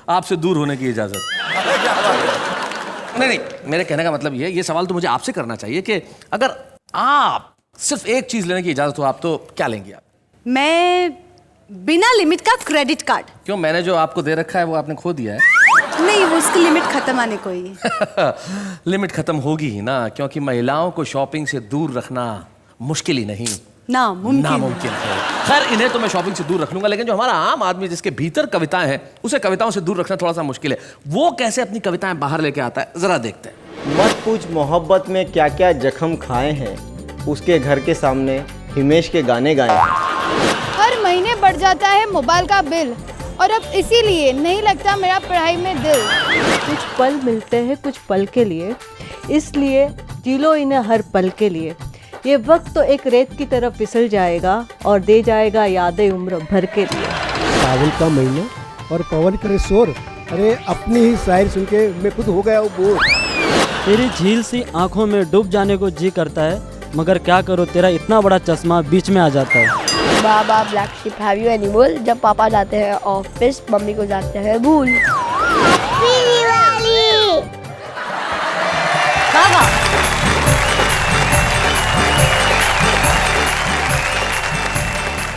आपसे दूर होने की इजाजत। नहीं, मेरे कहने का मतलब ये सवाल तो मुझे आपसे करना चाहिए कि अगर आप सिर्फ एक चीज लेने की इजाजत हो आप तो क्या लेंगे आप? मैं बिना लिमिट का क्रेडिट कार्ड। क्यों, मैंने जो आपको दे रखा है वो आपने खो दिया है? नहीं, वो उसकी लिमिट खत्म आने को ही है। लिमिट खत्म होगी ही ना, क्योंकि महिलाओं को शॉपिंग से दूर रखना मुश्किल ही नहीं नामुमकिन है। खैर इन्हें तो मैं शॉपिंग से दूर रख लूंगा, लेकिन जो हमारा आम आदमी जिसके भीतर कविताएं हैं उसे कविताओं से दूर रखना थोड़ा सा मुश्किल है। वो कैसे अपनी कविताएं बाहर लेके आता है, जरा देखते हैं। मत पूछ मोहब्बत में क्या क्या जख्म खाए हैं, उसके घर के सामने हिमेश के गाने गाए हैं। हर महीने बढ़ जाता है मोबाइल का बिल और अब इसीलिए नहीं लगता मेरा पढ़ाई में दिल। कुछ पल मिलते हैं कुछ पल के लिए, इसलिए जी लो इन्हें हर पल के लिए। ये वक्त तो एक रेत की तरफ फिसल जाएगा और दे जाएगा यादें उम्र भर के लिए। सावन का महीना और पवन करे शोर, अरे अपनी ही शायर सुन के मैं खुद हो गया वो बोर। तेरी झील सी आंखों में डूब जाने को जी करता है, मगर क्या करो तेरा इतना बड़ा चश्मा बीच में आ जाता है। Baa baa black sheep have you animal, जब पापा जाते हैं ऑफिस मम्मी को जाते हैं भूल।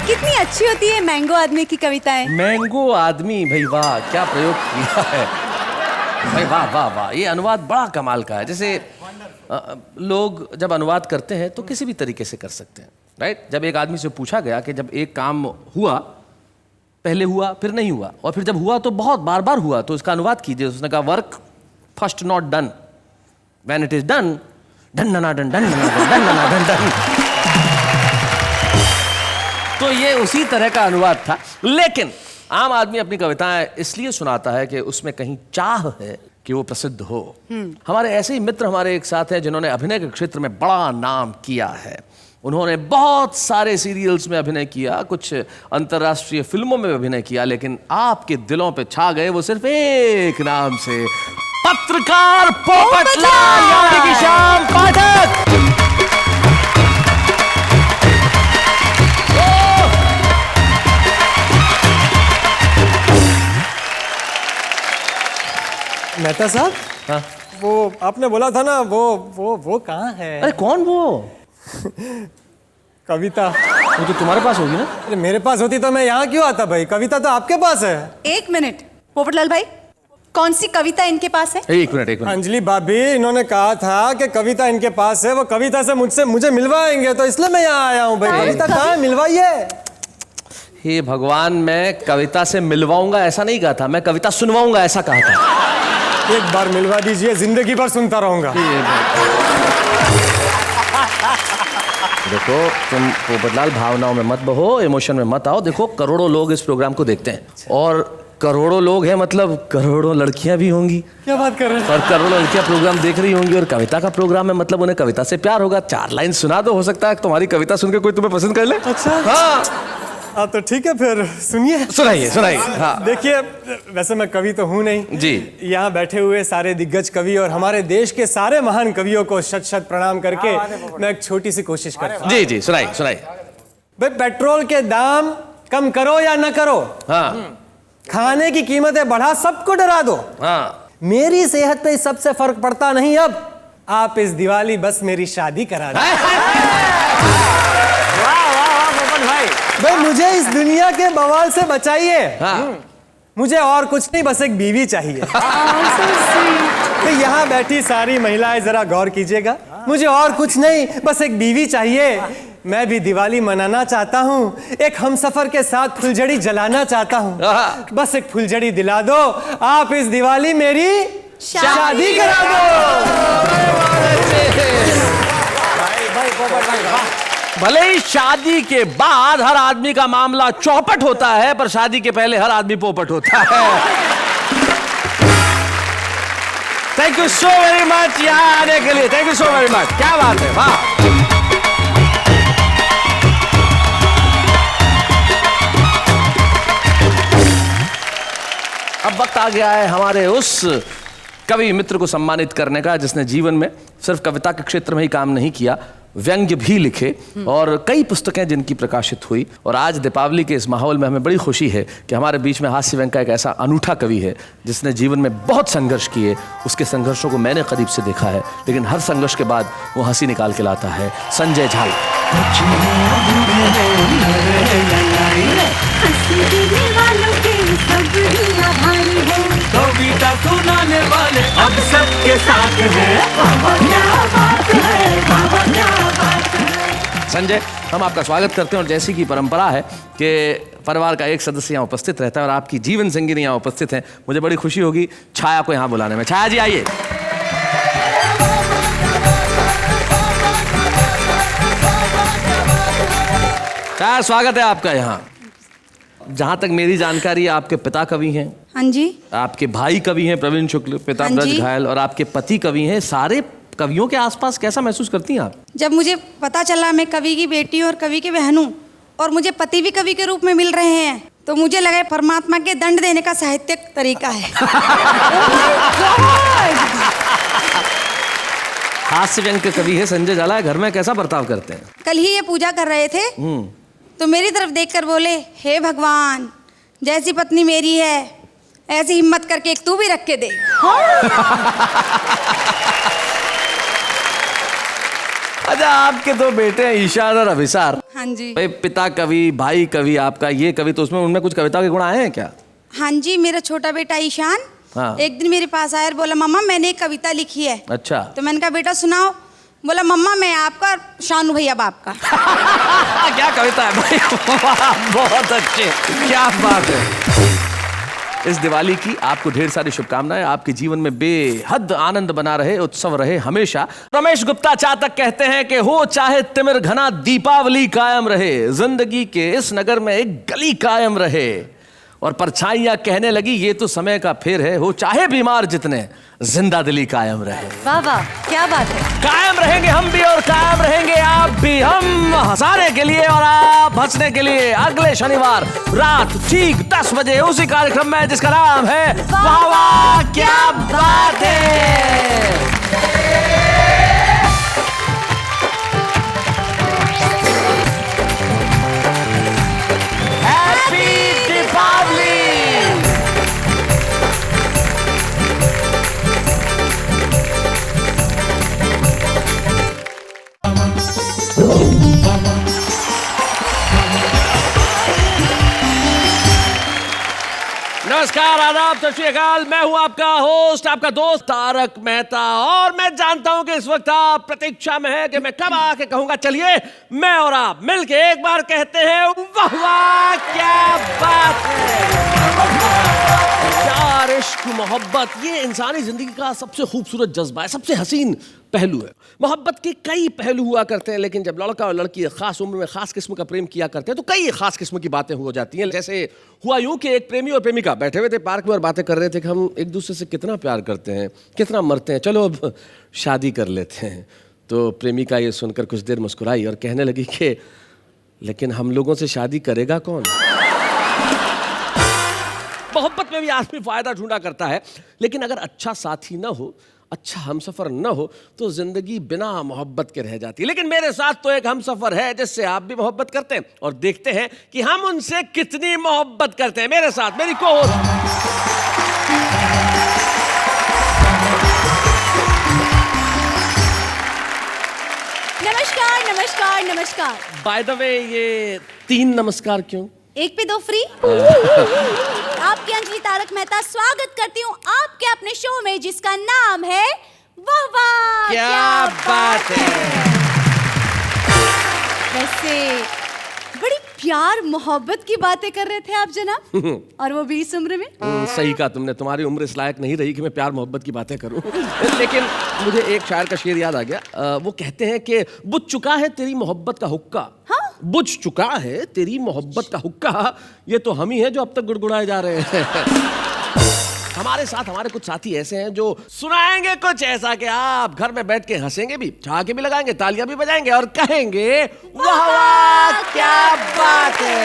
कितनी अच्छी होती है मैंगो आदमी की कविताएं। मैंगो आदमी, भाई वाह क्या प्रयोग किया है भाई, वाह वाह वाह। ये अनुवाद बड़ा कमाल का है। जैसे लोग जब अनुवाद करते हैं तो किसी भी तरीके से कर सकते हैं, राइट। जब एक आदमी से पूछा गया कि जब एक काम हुआ, पहले हुआ फिर नहीं हुआ और फिर जब हुआ तो बहुत बार बार हुआ, तो इसका अनुवाद कीजिए। उसने कहा work first not done, when it is done done done done done done done. तो ये उसी तरह का अनुवाद था। लेकिन आम आदमी अपनी कविताएं इसलिए सुनाता है कि उसमें कहीं चाह है कि वो प्रसिद्ध हो। हमारे ऐसे ही मित्र हमारे एक साथ हैं जिन्होंने अभिनय के क्षेत्र में बड़ा नाम किया है। उन्होंने बहुत सारे सीरियल्स में अभिनय किया, कुछ अंतर्राष्ट्रीय फिल्मों में अभिनय किया, लेकिन आपके दिलों पे छा गए वो सिर्फ एक नाम से, पत्रकार पोपटलाल यानी कि श्याम पाठक। मेहता साहब, हाँ? वो आपने बोला था ना, वो कहाँ है? अरे कौन वो? कविता। वो तो तुम्हारे पास होगी ना? अरे मेरे पास होती तो मैं यहाँ क्यों आता भाई, कविता तो आपके पास है। एक मिनट पोपटलाल भाई, कौन सी कविता इनके पास है? एक मिनट। अंजलि भाभी, इन्होंने कहा था कि कविता इनके पास है, वो कविता से मुझे मिलवाएंगे, तो इसलिए मैं यहाँ आया हूँ भाई। कविता कहाँ है, मिलवाइए। हे भगवान, मैं कविता से मिलवाऊंगा ऐसा नहीं कहा था, मैं कविता सुनवाऊंगा ऐसा कहा था। एक बार मिलवा दीजिए, जिंदगी भर सुनता रहूंगा। देखो तुम पोपटलाल भावनाओं में मत बहो, इमोशन में मत आओ। देखो करोड़ों लोग इस प्रोग्राम को देखते हैं और करोड़ों लोग हैं, मतलब करोड़ों लड़कियां भी होंगी। क्या बात कर रहे हैं? और करोड़ों लड़कियां प्रोग्राम देख रही होंगी और कविता का प्रोग्राम है, मतलब उन्हें कविता से प्यार होगा। 4 लाइन सुना दो, हो सकता है तुम्हारी कविता सुन के कोई तुम्हें पसंद कर ले। अच्छा। हाँ, हाँ तो ठीक है फिर सुनिए। सुनाइए सुनाइए। हाँ देखिए, वैसे मैं कवि तो हूँ नहीं जी। यहाँ बैठे हुए सारे दिग्गज कवि और हमारे देश के सारे महान कवियों को शत शत प्रणाम करके मैं एक छोटी सी कोशिश करता हूँ। जी जी सुनाइए सुनाइए। भाई पेट्रोल के दाम कम करो या न करो, हाँ खाने की कीमतें बढ़ा सबको डरा दो, हाँ मेरी सेहत पे सबसे फर्क पड़ता नहीं। अब आप इस दिवाली बस मेरी शादी करा दो। भाई मुझे इस दुनिया के बवाल से बचाइए। मुझे और कुछ नहीं, बस एक बीवी चाहिए। तो यहाँ बैठी सारी महिलाएं जरा गौर कीजिएगा, मुझे और कुछ नहीं, बस एक बीवी चाहिए। मैं भी दिवाली मनाना चाहता हूँ, एक हमसफर के साथ फुलझड़ी जलाना चाहता हूँ। बस एक फुलझड़ी दिला दो, आप इस दिवाली मेरी शादी करा दो। भले ही शादी के बाद हर आदमी का मामला चौपट होता है, पर शादी के पहले हर आदमी पोपट होता है। Thank you so very much यहाँ आने के लिए, thank you so very much. क्या बात है, वाह। अब वक्त आ गया है हमारे उस कवि मित्र को सम्मानित करने का जिसने जीवन में सिर्फ कविता के क्षेत्र में ही काम नहीं किया, व्यंग्य भी लिखे और कई पुस्तकें जिनकी प्रकाशित हुई। और आज दीपावली के इस माहौल में हमें बड़ी खुशी है कि हमारे बीच में हास्य व्यंग्य का एक ऐसा अनूठा कवि है जिसने जीवन में बहुत संघर्ष किए। उसके संघर्षों को मैंने करीब से देखा है, लेकिन हर संघर्ष के बाद वो हंसी निकाल के लाता है। संजय झाल। कविता सुनाने वाले अब सबके साथ हैं। संजय, हम आपका स्वागत करते हैं और जैसी की परंपरा है कि परिवार का एक सदस्य यहाँ उपस्थित रहता है और आपकी जीवन संगिनी यहाँ उपस्थित है, मुझे बड़ी खुशी होगी छाया को यहाँ बुलाने में। छाया जी आइए। छाया, स्वागत है आपका यहाँ। जहाँ तक मेरी जानकारी है आपके पिता कवि हैं। हाँ जी। आपके भाई कवि हैं प्रवीण शुक्ल, पिता ब्रज घायल, और आपके पति कवि हैं। सारे कवियों के आसपास कैसा महसूस करती हैं आप? जब मुझे पता चला मैं कवि की बेटी और कवि की बहन हूँ और मुझे पति भी कवि के रूप में मिल रहे हैं, तो मुझे लगा परमात्मा के दंड देने का साहित्यिक तरीका है। हास्य व्यंग्य कवि है संजय झाला, घर में कैसा बर्ताव करते हैं? कल ही ये पूजा कर रहे थे तो मेरी तरफ देखकर बोले, हे भगवान, जैसी पत्नी मेरी है ऐसी हिम्मत करके एक तू भी रख के दे। अच्छा, आपके दो बेटे हैं ईशान और अभिसार। हाँ जी। भाई पिता कवि, भाई कवि, आपका ये कवि, तो उसमें उनमें कुछ कविता के गुण आए हैं क्या? हाँ जी, मेरा छोटा बेटा ईशान एक दिन मेरे पास आया और बोला, मम्मा मैंने एक कविता लिखी है। अच्छा। तो मैंने कहा बेटा सुनाओ। बोला, मम्मा मैं आपका और शानू भैया बाप का। क्या कविता है भाई, बहुत अच्छे, क्या बात है। इस दिवाली की आपको ढेर सारी शुभकामनाएं, आपके जीवन में बेहद आनंद बना रहे, उत्सव रहे हमेशा। रमेश गुप्ता चातक कहते हैं कि हो चाहे तिमिर घना, दीपावली कायम रहे, जिंदगी के इस नगर में एक गली कायम रहे। और परछाइयां कहने लगी ये तो समय का फेर है, हो चाहे बीमार जितने, जिंदा दिली कायम रहे। वाह वाह, क्या बात है। कायम रहेंगे हम भी और कायम रहेंगे आप भी, हम हंसाने के लिए और आप हंसने के लिए। अगले शनिवार रात ठीक 10 बजे उसी कार्यक्रम में जिसका नाम है वाह वाह क्या बात है। नमस्कार, आदाब, सत श्री अकाल। मैं हूं आपका होस्ट, आपका दोस्त तारक मेहता, और मैं जानता हूं कि इस वक्त आप प्रतीक्षा में है कि मैं कब आके कहूंगा चलिए मैं और आप मिलके एक बार कहते हैं वाह वाह क्या बात है। प्यार, इश्क, मोहब्बत, ये इंसानी जिंदगी का सबसे खूबसूरत जज्बा है, सबसे हसीन पहलू है। मोहब्बत के कई पहलू हुआ करते हैं, लेकिन जब लड़का और लड़की खास उम्र में खास किस्म का प्रेम किया करते हैं तो कई खास किस्म की बातें हो जाती हैं। जैसे हुआ यूं कि एक प्रेमी और प्रेमिका बैठे हुए थे पार्क में और बातें कर रहे थे कि हम एक दूसरे से कितना प्यार करते हैं, कितना मरते हैं, चलो अब शादी कर लेते हैं। तो प्रेमिका ये सुनकर कुछ देर मुस्कुराई और कहने लगी कि लेकिन हम लोगों से शादी करेगा कौन? मोहब्बत में भी आदमी फायदा ढूंढा करता है, लेकिन अगर अच्छा साथी ना हो, अच्छा हमसफर न हो, तो जिंदगी बिना मोहब्बत के रह जाती है। लेकिन मेरे साथ तो एक हमसफर है जिससे आप भी मोहब्बत करते हैं, और देखते हैं कि हम उनसे कितनी मोहब्बत करते हैं। मेरे साथ मेरी को-होस्ट नमस्कार नमस्कार नमस्कार। बाय द वे, ये 3 नमस्कार क्यों? एक पे 2 फ्री। आपकी अंजलि तारक मेहता स्वागत करती हूँ आपके अपने शो में, जिसका नाम है वाह वाह क्या बात है। वैसे बड़ी प्यार मोहब्बत की बातें कर रहे थे आप जनाब, और वो भी इस उम्र में। सही कहा तुमने, तुम्हारी उम्र इस लायक नहीं रही कि मैं प्यार मोहब्बत की बातें करूं। लेकिन मुझे एक शायर का शेर याद आ गया। वो कहते हैं कि बुझ चुका है तेरी मोहब्बत का हुक्का। हाँ? बुझ चुका है तेरी मोहब्बत का हुक्का, ये तो हम ही हैं जो अब तक गुड़गुड़ाए जा रहे हैं। हमारे साथ हमारे कुछ साथी ऐसे हैं जो सुनाएंगे कुछ ऐसा कि आप घर में बैठ के हंसेंगे भी, ठहाके भी लगाएंगे, तालियां भी बजाएंगे और कहेंगे वाह वाह क्या बात है।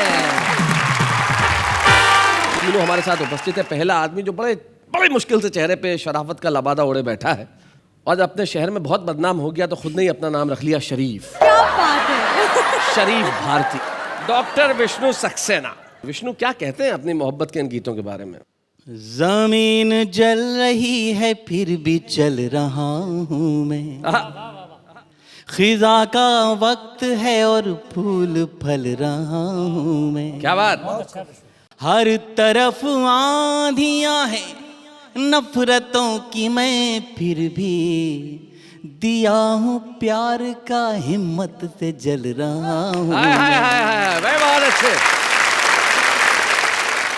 तीनों हमारे साथ उपस्थित है। पहला आदमी जो बड़े मुश्किल से चेहरे पे शराफत का लबादा ओढ़े बैठा है और अपने शहर में बहुत बदनाम हो गया, तो खुद ने ही अपना नाम रख लिया शरीफ। क्या बात है। शरीफ भारती, डॉक्टर विष्णु सक्सेना। विष्णु, क्या कहते हैं अपनी मोहब्बत के इन गीतों के बारे में? जमीन जल रही है फिर भी चल रहा हूँ मैं, खिजा का वक्त है और फूल फल रहा हूँ मैं। क्या बात। हर तरफ आंधियां हैं नफरतों की, मैं फिर भी दिया हूँ प्यार का, हिम्मत से जल रहा हूँ। बहुत अच्छे।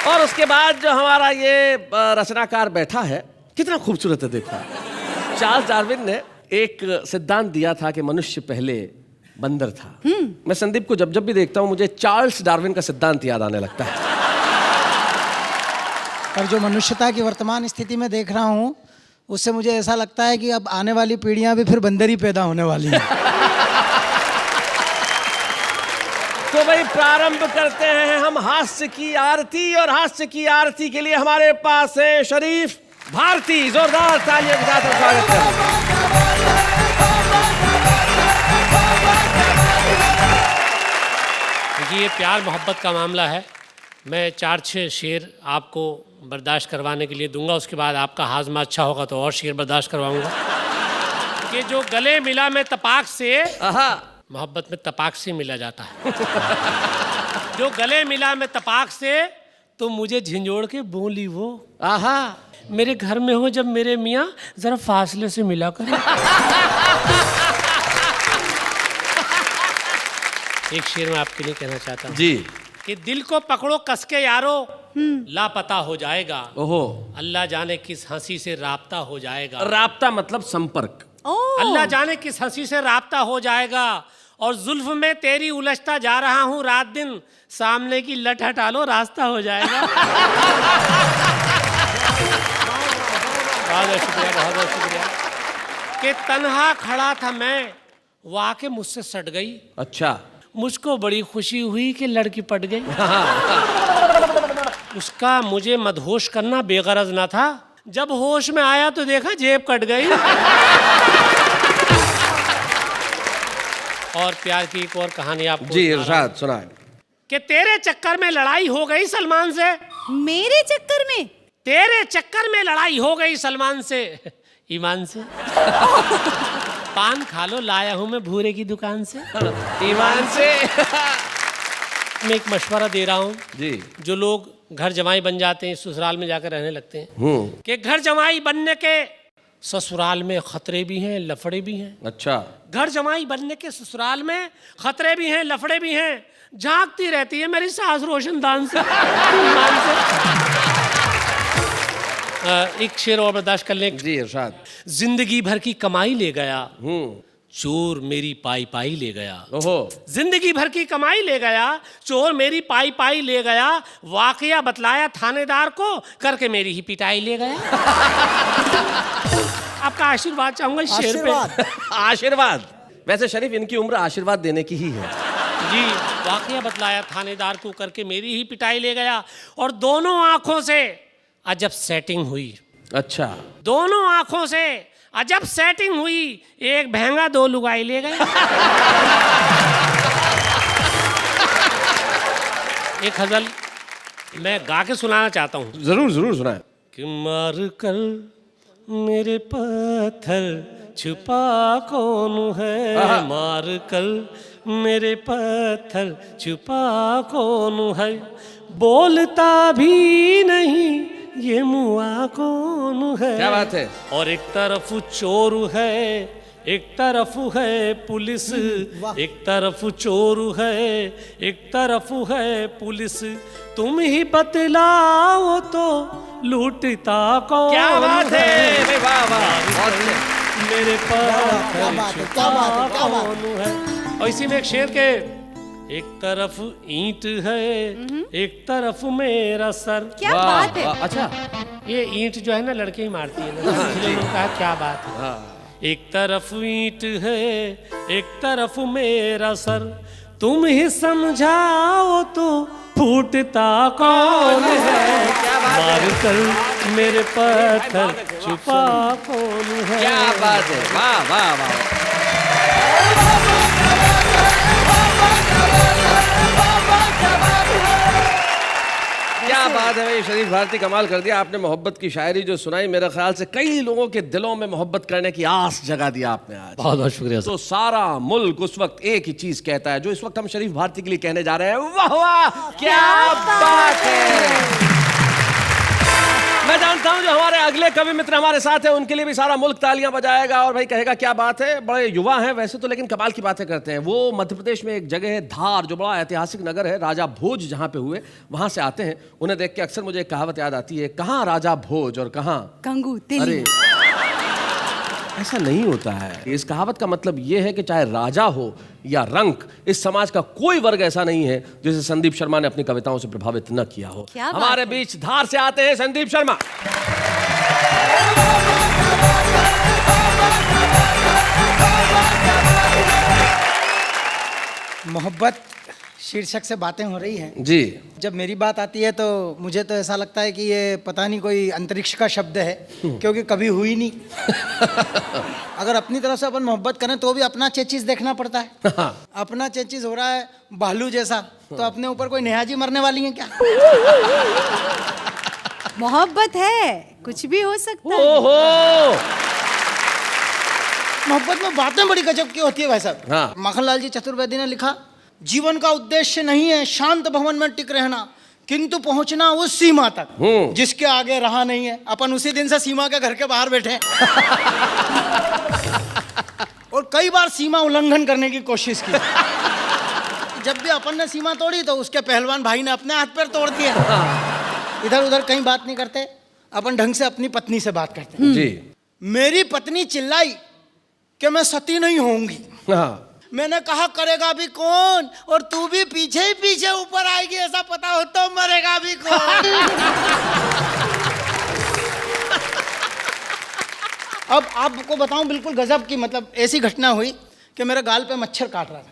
और उसके बाद जो हमारा ये रचनाकार बैठा है, कितना खूबसूरत है देखो। चार्ल्स डार्विन ने एक सिद्धांत दिया था कि मनुष्य पहले बंदर था। मैं संदीप को जब जब भी देखता हूँ मुझे चार्ल्स डार्विन का सिद्धांत याद आने लगता है। पर जो मनुष्यता की वर्तमान स्थिति में देख रहा हूँ, उससे मुझे ऐसा लगता है कि अब आने वाली पीढ़ियां भी फिर बंदर ही पैदा होने वाली हैं। तो भाई प्रारंभ करते हैं हम हास्य की आरती, और हास्य की आरती के लिए हमारे पास है शरीफ भारती। जोरदार तालियों के साथ स्वागत करें। देखिए, ये प्यार मोहब्बत का मामला है। मैं 4-6 शेर आपको बर्दाश्त करवाने के लिए दूंगा, उसके बाद आपका हाजमा अच्छा होगा तो और शेर बर्दाश्त करवाऊंगा। कि जो गले मिला में तपाक से, मोहब्बत में तपाक से मिला जाता है। जो गले मिला में तपाक से, तो मुझे झिंझोड़ के बोली वो। आहा, मेरे घर में हो जब मेरे मियाँ, जरा फासले से मिला करें। एक शेर मैं आपके लिए कहना चाहता हूँ जी, कि दिल को पकड़ो कसके यारो, लापता हो जाएगा। ओहो। अल्लाह जाने किस हंसी से राब्ता हो जाएगा। राब्ता मतलब संपर्क। अल्लाह जाने किस हंसी से राब्ता हो जाएगा। और जुल्फ में तेरी उलझता जा रहा हूँ रात दिन, सामने की लट हटा लो रास्ता हो जाएगा। बहुत शुक्रिया, बहुत शुक्रिया। कि तन्हा खड़ा था मैं, वो आके मुझसे सट गई। अच्छा। मुझको बड़ी खुशी हुई कि लड़की पट गई। उसका मुझे मदहोश करना बेगरज ना था, जब होश में आया तो देखा जेब कट गई। और प्यार की एक और कहानी आपको जी इरशाद सुनाए। कि तेरे चक्कर में लड़ाई हो गई सलमान से। मेरे चक्कर में? तेरे चक्कर में लड़ाई हो गई सलमान से, ईमान से। पान खा लो, लाया हूं मैं भूरे की दुकान से, ईमान से। मैं एक मशवरा दे रहा हूं जी, जो लोग घर जमाई बन जाते हैं, ससुराल में जाकर रहने लगते हैं, कि घर जमाई बनने के ससुराल में खतरे भी हैं, लफड़े भी हैं। अच्छा। घर जमाई बनने के ससुराल में खतरे भी हैं, लफड़े भी हैं। झांकती रहती है मेरी सास रोशनदान से, ईमान से। एक शेर और बर्दाश्त कर लें। जी इरशाद। जिंदगी भर की कमाई ले गया, चोर मेरी पाई पाई ले गया। ओहो। जिंदगी भर की कमाई ले गया, चोर मेरी पाई पाई ले गया। वाकया बतलाया थानेदार को, करके मेरी ही पिटाई ले गया। आपका आशीर्वाद चाहूंगा इस शेर पे। आशीर्वाद। वैसे शरीफ, इनकी उम्र आशीर्वाद देने की ही है। जी वाकया बतलाया थानेदार को करके मेरी ही पिटाई ले गया और दोनों आंखों से अजब सेटिंग हुई। अच्छा, दोनों आंखों से अजब सेटिंग हुई, एक भैंगा 2 लुगाई ले गए। एक गजल मैं गा के सुनाना चाहता हूँ। जरूर जरूर सुनाएं। कि मार कर मेरे पत्थर छुपा कौन है, मार कर मेरे पत्थर छुपा कौन है, बोलता भी नहीं ये मुआ कौन है। क्या बात है। और एक तरफ चोर है, एक तरफ है पुलिस, एक तरफ चोर है, एक तरफ है पुलिस, तुम ही बतलाओ तो लूटता कौन। क्या बात है, वाह वाह, मेरे पत्थर छुपा कौन है। और इसी में एक शेर के, एक तरफ ईंट है, एक तरफ मेरा सर। क्या बात है। अच्छा, ये ईंट जो है ना लड़के ही मारती है ना, इसलिए मैंने कहा क्या बात है। एक तरफ ईंट है, एक तरफ मेरा सर, तुम ही समझाओ तो फूटता कौन है, मार कर मेरे पत्थर छुपा कौन है। क्या बात है, वाह वाह वाह। क्या बात है भाई, शरीफ भारती कमाल कर दिया आपने। मोहब्बत की शायरी जो सुनाई, मेरे ख्याल से कई लोगों के दिलों में मोहब्बत करने की आस जगा दिया आपने आज। बहुत बहुत शुक्रिया। तो सारा मुल्क उस वक्त एक ही चीज कहता है जो इस वक्त हम शरीफ भारती के लिए कहने जा रहे हैं, वाह वाह क्या बात है। मैं जानता हूं जो हमारे अगले कवि मित्र हमारे साथ हैं, उनके लिए भी सारा मुल्क तालियां बजाएगा और भाई कहेगा क्या बात है। बड़े युवा हैं वैसे तो, लेकिन कमाल की बातें करते हैं। वो मध्य प्रदेश में एक जगह है धार, जो बड़ा ऐतिहासिक नगर है, राजा भोज जहां पे हुए, वहां से आते हैं। उन्हें देख के अक्सर मुझे एक कहावत याद आती है, कहां राजा भोज और कहां गंगू तेली। अरे ऐसा नहीं होता है। इस कहावत का मतलब यह है कि चाहे राजा हो या रंक, इस समाज का कोई वर्ग ऐसा नहीं है जिसे संदीप शर्मा ने अपनी कविताओं से प्रभावित न किया हो। हमारे बीच धार से आते हैं संदीप शर्मा। मोहब्बत शीर्षक से बातें हो रही हैं जी। जब मेरी बात आती है तो मुझे तो ऐसा लगता है कि ये पता नहीं कोई अंतरिक्ष का शब्द है, क्योंकि कभी हुई नहीं। अगर अपनी तरफ से अपन मोहब्बत करें तो भी अपना चेचिस देखना पड़ता है। अपना चेचिस हो रहा है भालू जैसा, तो अपने ऊपर कोई नेहाजी मरने वाली है क्या? मोहब्बत है, कुछ भी हो सकता है। मोहब्बत में बातें बड़ी गजब की होती है भाई साहब। माखनलाल जी चतुर्वेदी ने लिखा, जीवन का उद्देश्य नहीं है शांत भवन में टिक रहना, किंतु पहुंचना उस सीमा तक जिसके आगे रहा नहीं है। अपन उसी दिन से सीमा के घर के बाहर बैठे और कई बार सीमा उल्लंघन करने की कोशिश की। जब भी अपन ने सीमा तोड़ी तो उसके पहलवान भाई ने अपने हाथ पैर तोड़ दिए। इधर उधर कहीं बात नहीं करते, अपन ढंग से अपनी पत्नी से बात करते हैं। जी। मेरी पत्नी चिल्लाई कि मैं सती नहीं होऊंगी। मैंने कहा करेगा भी कौन, और तू भी पीछे ही पीछे ऊपर आएगी, ऐसा पता हो तो मरेगा भी कौन। अब आपको बताऊं बिल्कुल गजब की, मतलब ऐसी घटना हुई कि मेरे गाल पे मच्छर काट रहा था।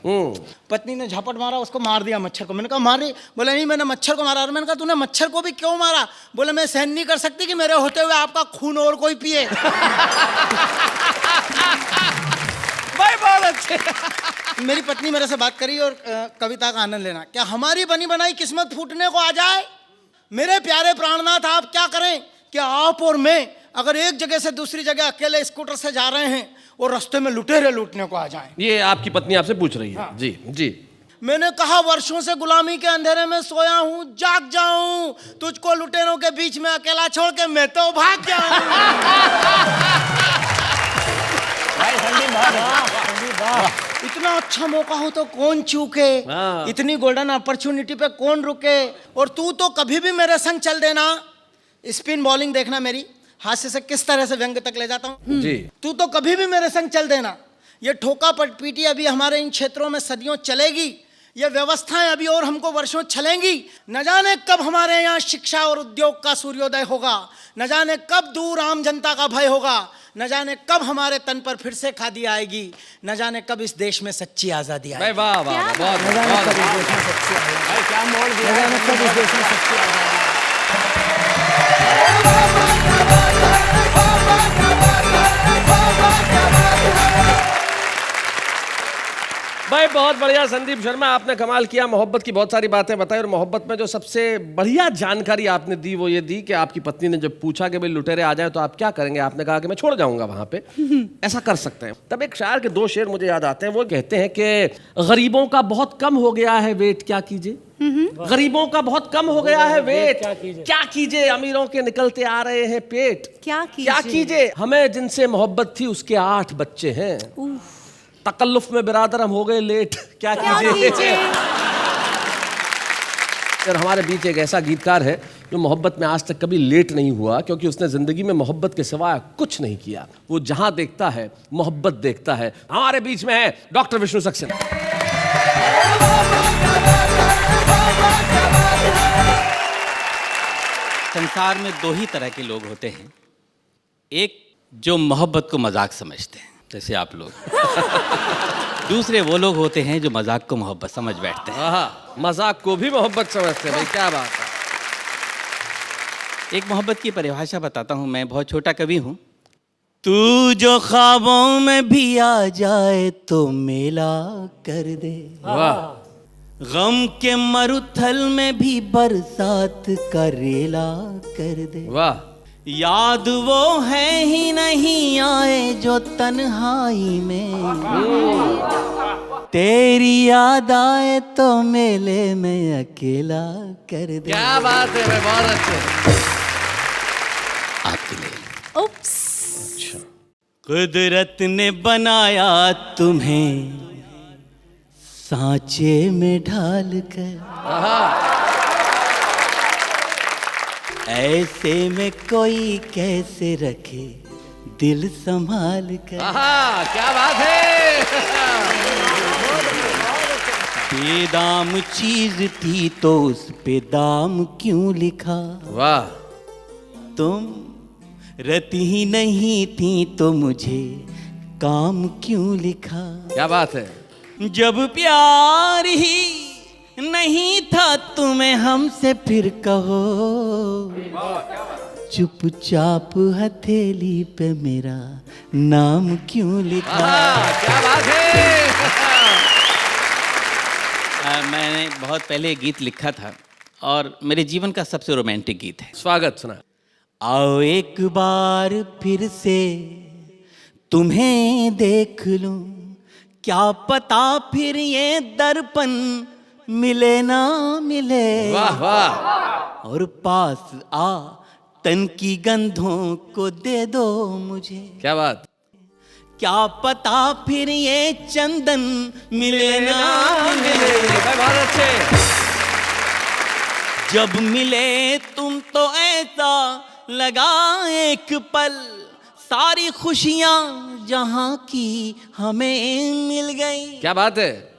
पत्नी ने झपट मारा, उसको मार दिया मच्छर को। मैंने कहा मार रही? बोले नहीं मैंने मच्छर को मारा। मैंने कहा तूने मच्छर को भी क्यों मारा? बोले मैं सहन नहीं कर सकती कि मेरे होते हुए आपका खून और कोई पिए। भाई बहुत अच्छे। मेरी पत्नी मेरे से बात करी और कविता का आनंद लेना। क्या हमारी बनी बनाई किस्मत फूटने को आ जाए? मेरे प्यारे प्राणनाथ आप क्या करें कि आप और मैं अगर एक जगह से दूसरी जगह अकेले स्कूटर से जा रहे हैं और रास्ते में लुटेरे लूटने को आ जाएं। ये आपकी पत्नी आपसे पूछ रही है। हाँ। जी जी। मैंने कहा वर्षों से गुलामी के अंधेरे में सोया हूं, जाग जाऊं, तुझको लुटेरों के बीच में अकेला छोड़ के मैं तो भाग जाऊं। इतना अच्छा मौका हो तो कौन चूके, इतनी गोल्डन अपॉर्चुनिटी पे कौन रुके। और तू तो कभी भी मेरे संग चल देना। स्पिन बॉलिंग देखना मेरी, हास्य से किस तरह से व्यंग तक ले जाता हूँ जी। तू तो कभी भी मेरे संग चल देना। ये ठोका पीटी अभी हमारे इन क्षेत्रों में सदियों चलेगी, ये व्यवस्थाएं अभी और हमको वर्षों चलेंगी। न जाने कब हमारे यहाँ शिक्षा और उद्योग का सूर्योदय होगा, न जाने कब दूर आम जनता का भय होगा, न जाने कब हमारे तन पर फिर से खादी आएगी, न जाने कब इस देश में सच्ची आजादी आएगी। वाह वाह वाह, बहुत न जाने कब इस देश में सच्ची आजादी आएगी। क्या मोड़ दिया, न जाने कब इस देश में सच्ची आजादी आएगी। भाई बहुत बढ़िया संदीप शर्मा, आपने कमाल किया। मोहब्बत की बहुत सारी बातें बताई और मोहब्बत में जो सबसे बढ़िया जानकारी आपने दी वो ये दी कि आपकी पत्नी ने जब पूछा कि भाई लुटेरे आ जाए तो आप क्या करेंगे, आपने कहा कि मैं छोड़ जाऊंगा वहां पे। ऐसा कर सकते हैं। तब एक शायर के 2 शेर मुझे याद आते हैं। वो कहते हैं कि गरीबों का बहुत कम हो गया है वेट, क्या कीजिए। गरीबों का बहुत कम हो गया है वेट, क्या कीजिए। अमीरों के निकलते आ रहे हैं पेट, क्या कीजिए। हमें जिनसे मोहब्बत थी उसके 8 बच्चे हैं। तकल्लुफ में बिरादर हम हो गए लेट, क्या कीजिए। और हमारे बीच एक ऐसा गीतकार है जो मोहब्बत में आज तक कभी लेट नहीं हुआ, क्योंकि उसने जिंदगी में मोहब्बत के सिवाय कुछ नहीं किया। वो जहां देखता है मोहब्बत देखता है। हमारे बीच में है डॉक्टर विष्णु सक्सेना। संसार में 2 ही तरह के लोग होते हैं। एक जो मोहब्बत को मजाक समझते हैं, जैसे आप लोग। दूसरे वो लोग होते हैं जो मजाक को मोहब्बत समझ बैठते हैं। मजाक को भी मोहब्बत समझते हैं। भाई क्या बात है। एक मोहब्बत की परिभाषा बताता हूँ। मैं बहुत छोटा कवि हूँ। तू जो ख्वाबों में भी आ जाए तो मेला कर दे, गम के मरुथल में भी बरसात का रेला कर दे। वाह। याद वो है ही नहीं आए जो तन्हाई में, तेरी याद आए तो मेले में अकेला कर दे। क्या बात है भाई, बहुत अच्छे। आपके लिए। उप्स। अच्छा। कुदरत ने बनाया तुम्हें सांचे में ढाल कर, ऐसे में कोई कैसे रखे दिल संभाल कर। क्या बात है। बेदाम चीज थी तो उस पे दाम क्यों लिखा। वाह। तुम रती ही नहीं थी तो मुझे काम क्यों लिखा। क्या बात है। जब प्यार ही नहीं था तुम्हें हमसे फिर कहो, चुपचाप हथेली पे मेरा नाम क्यों लिखा। क्या बात है। मैंने बहुत पहले गीत लिखा था और मेरे जीवन का सबसे रोमांटिक गीत है। स्वागत सुना। आओ एक बार फिर से तुम्हें देख लूं, क्या पता फिर ये दर्पण मिले ना मिले। वाह वाह। और पास आ तन की गंधों को दे दो मुझे। क्या बात। क्या पता फिर ये चंदन मिले ना मिले। बहुत अच्छे। जब मिले तुम तो ऐसा लगा एक पल, सारी खुशियां जहां की हमें मिल गई। क्या बात है।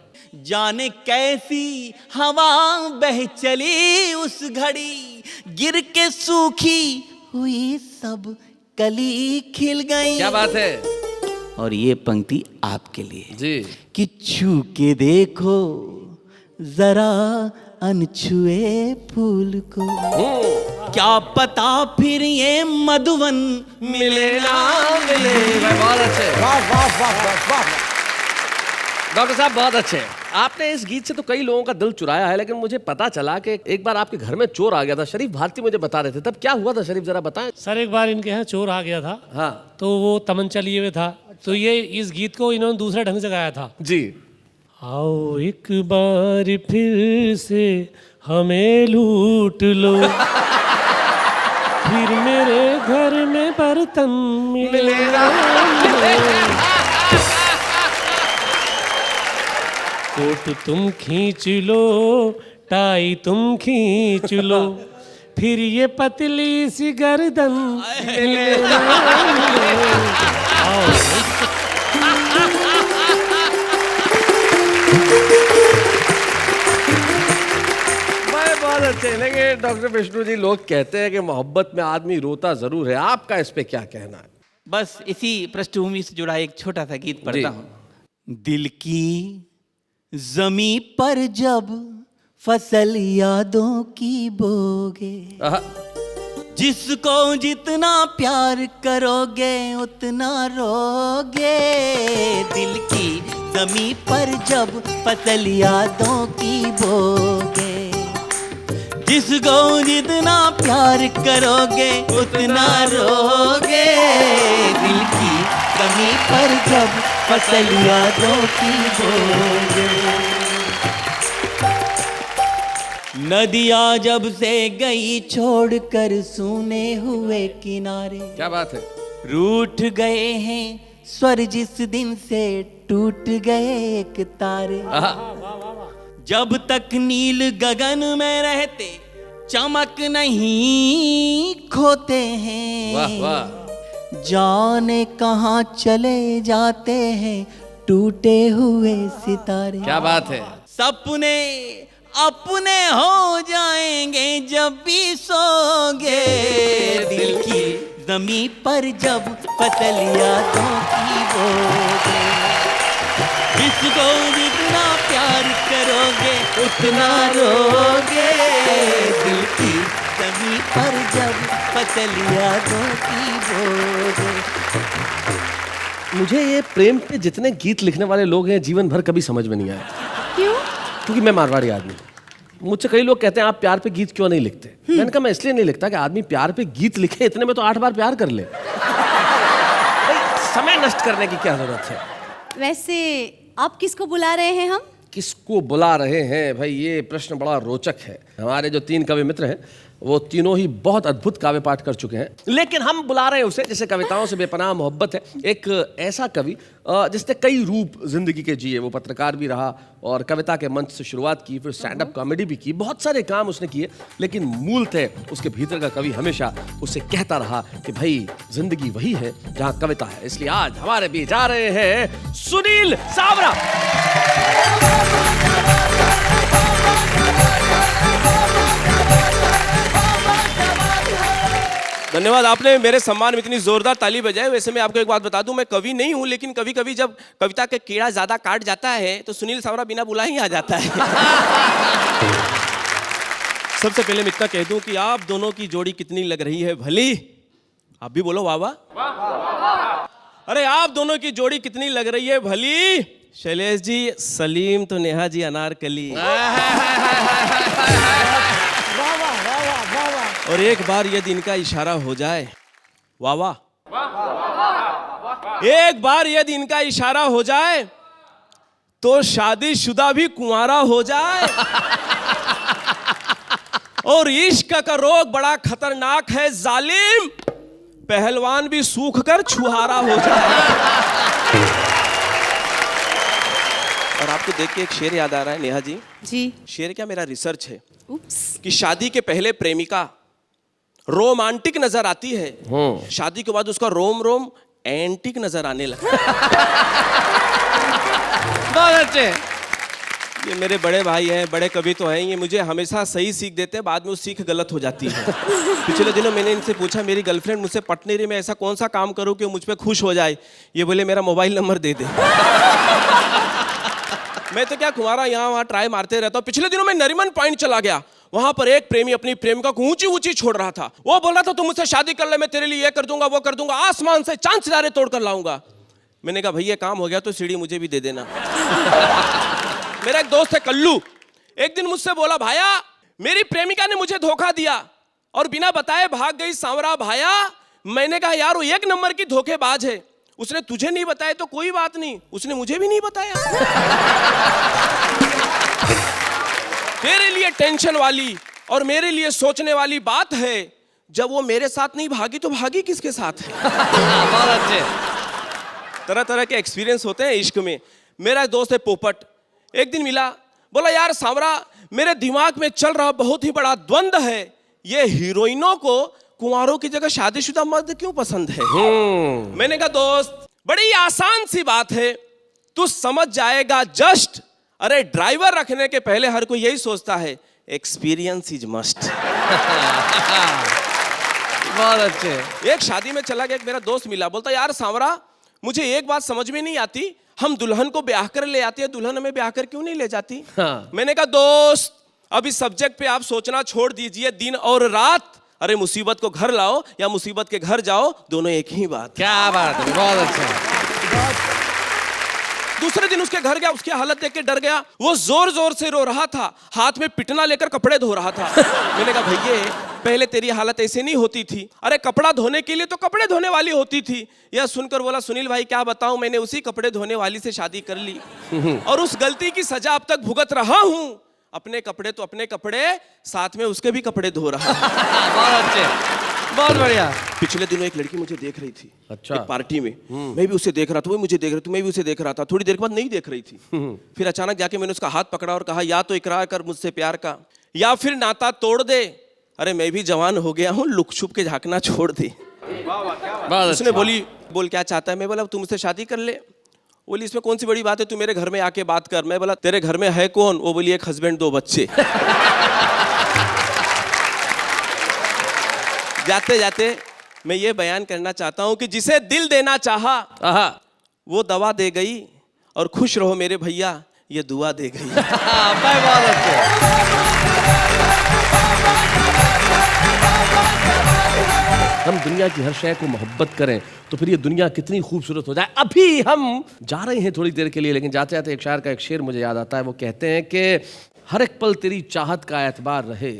जाने कैसी हवा बह चली उस घड़ी, गिर के सूखी हुई सब कली खिल गई। क्या बात है। और ये पंक्ति आपके लिए जी। कि छू के देखो जरा अनछुए फूल को, क्या पता फिर ये मधुवन मिले ना मिले। बहुत अच्छे। वाह वाह वाह वाह। डॉक्टर साहब बहुत अच्छे। आपने इस गीत से तो कई लोगों का दिल चुराया है, लेकिन मुझे पता चला कि एक बार आपके घर में चोर आ गया था। शरीफ भारती मुझे बता रहे थे, तब क्या हुआ था शरीफ, जरा बताएं। सर एक बार इनके यहाँ चोर आ गया था। हाँ। तो वो तमंचा लिए हुए था, तो ये इस गीत को इन्होंने दूसरे ढंग से गाया था। जी। आओ एक बार फिर से हमें लूट लो, फिर मेरे घर में बर्तन मिलेगा। कोट तुम खींच लो, टाई तुम खींच लो, फिर ये पतली सी गर्दन मिलेगा। बहुत अच्छे। लेकिन डॉक्टर विष्णु जी, लोग कहते हैं कि मोहब्बत में आदमी रोता जरूर है, आपका इस पे क्या कहना है। बस इसी पृष्ठभूमि से जुड़ा एक छोटा सा गीत पढ़ता हूँ। दिल की जमी पर जब फसल यादों की बोगे, जिसको जितना प्यार करोगे उतना रोगे। दिल की जमी पर जब फसल यादों की बोगे, जिसको जितना प्यार करोगे उतना रोगे। दिल की जमी पर जब फसल यादों की बोगे। नदियाँ जब से गई छोड़कर सूने हुए किनारे, क्या बात है, रूठ गए हैं स्वर जिस दिन से टूट गए एक तारे। जब तक नील गगन में रहते चमक नहीं खोते हैं। वाह वाह। जाने कहाँ चले जाते हैं टूटे हुए सितारे। क्या बात है। सपने अपने हो जाएंगे जब भी सोगे। दिल की जमी पर जब फसल यादों की बोगे, जिसको जितना प्यार करोगे उतना रोगे। दिल की जमी पर जब फसल यादों की बोगे। मुझे ये प्रेम पे जितने गीत लिखने वाले लोग हैं जीवन भर कभी समझ में नहीं आया। क्यों? क्योंकि मैं मारवाड़ी आदमी हूं। मुझसे कई लोग कहते हैं आप प्यार पे गीत क्यों नहीं लिखते। मैंने कहा मैं इसलिए नहीं लिखता कि आदमी प्यार पे गीत लिखे इतने में तो 8 बार प्यार कर ले। समय नष्ट करने की क्या जरूरत है। वैसे आप किसको बुला रहे हैं? हम किसको बुला रहे हैं भाई, ये प्रश्न बड़ा रोचक है। हमारे जो 3 कवि मित्र हैं वो तीनों ही बहुत अद्भुत काव्य पाठ कर चुके हैं, लेकिन हम बुला रहे हैं उसे जैसे कविताओं से बेपनाह मोहब्बत है। एक ऐसा कवि जिसने कई रूप जिंदगी के जिए। वो पत्रकार भी रहा और कविता के मंच से शुरुआत की, फिर स्टैंड अप कॉमेडी भी की, बहुत सारे काम उसने किए, लेकिन मूलतः उसके भीतर का कवि हमेशा उससे कहता रहा कि भाई जिंदगी वही है जहां कविता है। इसलिए आज हमारे बीच आ रहे हैं सुनील सावरा। धन्यवाद, आपने मेरे सम्मान में इतनी जोरदार ताली बजाई। वैसे मैं आपको एक बात बता दूं, मैं कवि नहीं हूं, लेकिन कभी कभी जब कविता के कीड़ा ज्यादा काट जाता है तो सुनील सावरा बिना बुलाए ही आ जाता है। सबसे पहले मैं इतना कह दूं कि आप दोनों की जोड़ी कितनी लग रही है भली। आप भी बोलो वाह वाह। अरे आप दोनों की जोड़ी कितनी लग रही है भली। शैलेश जी सलीम तो नेहा जी अनारकली। और एक बार यदि इनका इशारा हो जाए, वाह वाह, एक बार यदि इनका इशारा हो जाए तो शादीशुदा भी कुंवारा हो जाए। और इश्क का रोग बड़ा खतरनाक है जालिम, पहलवान भी सूख कर छुहारा हो जाए। और आपको देख के एक शेर याद आ रहा है नेहा जी। जी। शेर क्या, मेरा रिसर्च है कि शादी के पहले प्रेमिका रोमांटिक नजर आती है, शादी के बाद उसका रोम रोम एंटिक नजर आने लगता है। बहुत अच्छे। ये मेरे बड़े भाई हैं, बड़े कवि तो हैं, ये मुझे हमेशा सही सीख देते हैं, बाद में वो सीख गलत हो जाती है। पिछले दिनों मैंने इनसे पूछा मेरी गर्लफ्रेंड मुझसे पट नहीं रही, मैं ऐसा कौन सा काम करूं कि वो मुझ पे खुश हो जाए। ये बोले मेरा मोबाइल नंबर दे दे। मैं तो क्या कुंवारा यहाँ वहाँ ट्राई मारते रहता हूँ। पिछले दिनों मैं नरीमन पॉइंट चला गया, वहां पर एक प्रेमी अपनी प्रेमिका को ऊंची ऊंची छोड़ रहा था। वो बोल रहा था तुम मुझसे शादी कर ले, मैं तेरे लिए ये कर दूंगा वो कर दूंगा, आसमान से चांद सितारे तोड़ कर लाऊंगा। मैंने कहा भैया काम हो गया तो सीढ़ी मुझे भी दे देना। मेरा एक दोस्त है कल्लू, एक दिन मुझसे बोला भाया मेरी प्रेमिका ने मुझे धोखा दिया और बिना बताए भाग गई सांवरा भाया। मैंने कहा यार वो 1 नंबर की धोखेबाज है, उसने तुझे नहीं बताया तो कोई बात नहीं, उसने मुझे भी नहीं बताया। तेरे लिए टेंशन वाली और मेरे लिए सोचने वाली बात है, जब वो मेरे साथ नहीं भागी तो भागी किसके साथ है। बहुत अच्छे। तरह तरह के एक्सपीरियंस होते हैं इश्क में। मेरा दोस्त है पोपट, एक दिन मिला, बोला यार सांवरा मेरे दिमाग में चल रहा बहुत ही बड़ा द्वंद है, ये हीरोइनों को कुंवारों की जगह शादीशुदा मर्द क्यों पसंद है। मैंने कहा दोस्त बड़ी आसान सी बात है, तू समझ जाएगा जस्ट। अरे ड्राइवर रखने के पहले हर कोई यही सोचता है एक्सपीरियंस इज मस्ट। बहुत अच्छे। एक शादी में चला गया, एक मेरा दोस्त मिला, बोलता यार सांवरा मुझे एक बात समझ में नहीं आती, हम दुल्हन को ब्याह कर ले आती है, दुल्हन हमें ब्याह कर क्यों नहीं ले जाती? हाँ। मैंने कहा दोस्त अब इस सब्जेक्ट पे आप सोचना छोड़ दीजिए, दिन और रात, अरे मुसीबत को घर लाओ या मुसीबत के घर जाओ, दोनों एक ही बात। क्या बात है, बहुत अच्छा। दूसरे दिन उसके घर गया, उसकी हालत देख के डर गया, वो जोर जोर से रो रहा था, हाथ में पिटना लेकर कपड़े धो रहा था। मैंने कहा भैया पहले तेरी हालत ऐसे नहीं होती थी, अरे कपड़ा धोने के लिए तो कपड़े धोने वाली होती थी। यह सुनकर बोला सुनील भाई क्या बताऊं, मैंने उसी कपड़े धोने वाली से शादी कर ली और उस गलती की सजा अब तक भुगत रहा हूं। अपने कपड़े तो अपने कपड़े, साथ में उसके भी कपड़े धो रहा। बहुत अच्छे, बहुत बढ़िया। पिछले दिनों एक लड़की मुझे देख रही थी, अच्छा, एक पार्टी में, मैं भी उसे देख रहा था, वो मुझे देख रही थी, मैं भी उसे देख रहा था। थोड़ी देर के बाद नहीं देख रही थी, फिर अचानक जाके मैंने उसका हाथ पकड़ा और कहा या तो इकरार कर मुझसे प्यार का या फिर नाता तोड़ दे। अरे मैं भी जवान हो गया हूँ, लुक छुप के झांकना छोड़ दे। उसने बोली बोल क्या चाहता है? मैं बोला तुम मुझसे शादी कर ले। बोली इसमें कौन सी बड़ी बात है, तू मेरे घर में आके बात कर। मैं बोला तेरे घर में है कौन? वो बोली एक हस्बैंड 2 बच्चे। जाते जाते मैं ये बयान करना चाहता हूं कि जिसे दिल देना चाहा वो दवा दे गई, और खुश रहो मेरे भैया ये दुआ दे गई। बहुत अच्छे। हम दुनिया की हर शय को मोहब्बत करें तो फिर ये दुनिया कितनी खूबसूरत हो जाए। अभी हम जा रहे हैं थोड़ी देर के लिए, लेकिन जाते जाते एक शायर का एक शेर मुझे याद आता है। वो कहते हैं कि हर एक पल तेरी चाहत का एतबार रहे,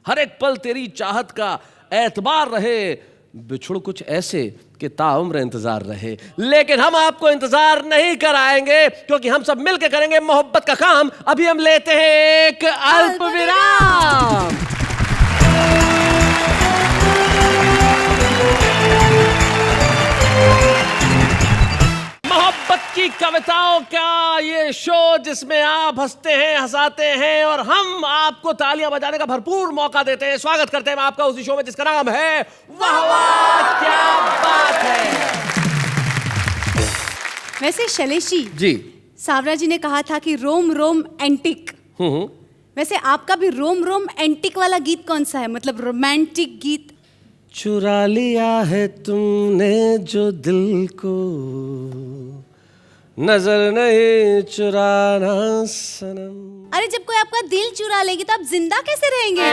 हर एक पल तेरी चाहत का एतबार रहे, बिछुड़ कुछ ऐसे कि ताउम्र इंतजार रहे। लेकिन हम आपको इंतजार नहीं कराएंगे क्योंकि हम सब मिलकर करेंगे मोहब्बत का काम। अभी हम लेते हैं एक अल्प विराम। मोहब्बत की कविताओं का ये शो जिसमें आप हंसते हैं, हंसाते हैं और हम आपको तालियां बजाने का भरपूर मौका देते हैं। स्वागत करते हैं आपका उसी शो में जिसका नाम है वाह वाह क्या बात है। वैसे शैलेश जी, सावरा जी ने कहा था कि रोम रोम एंटिक। वैसे आपका भी रोम रोम एंटिक वाला गीत कौन सा है, मतलब रोमांटिक गीत? चुरा लिया है तुमने जो दिल को, नजर नहीं चुराना सनम। अरे जब कोई आपका दिल चुरा लेगी तो आप जिंदा कैसे रहेंगे?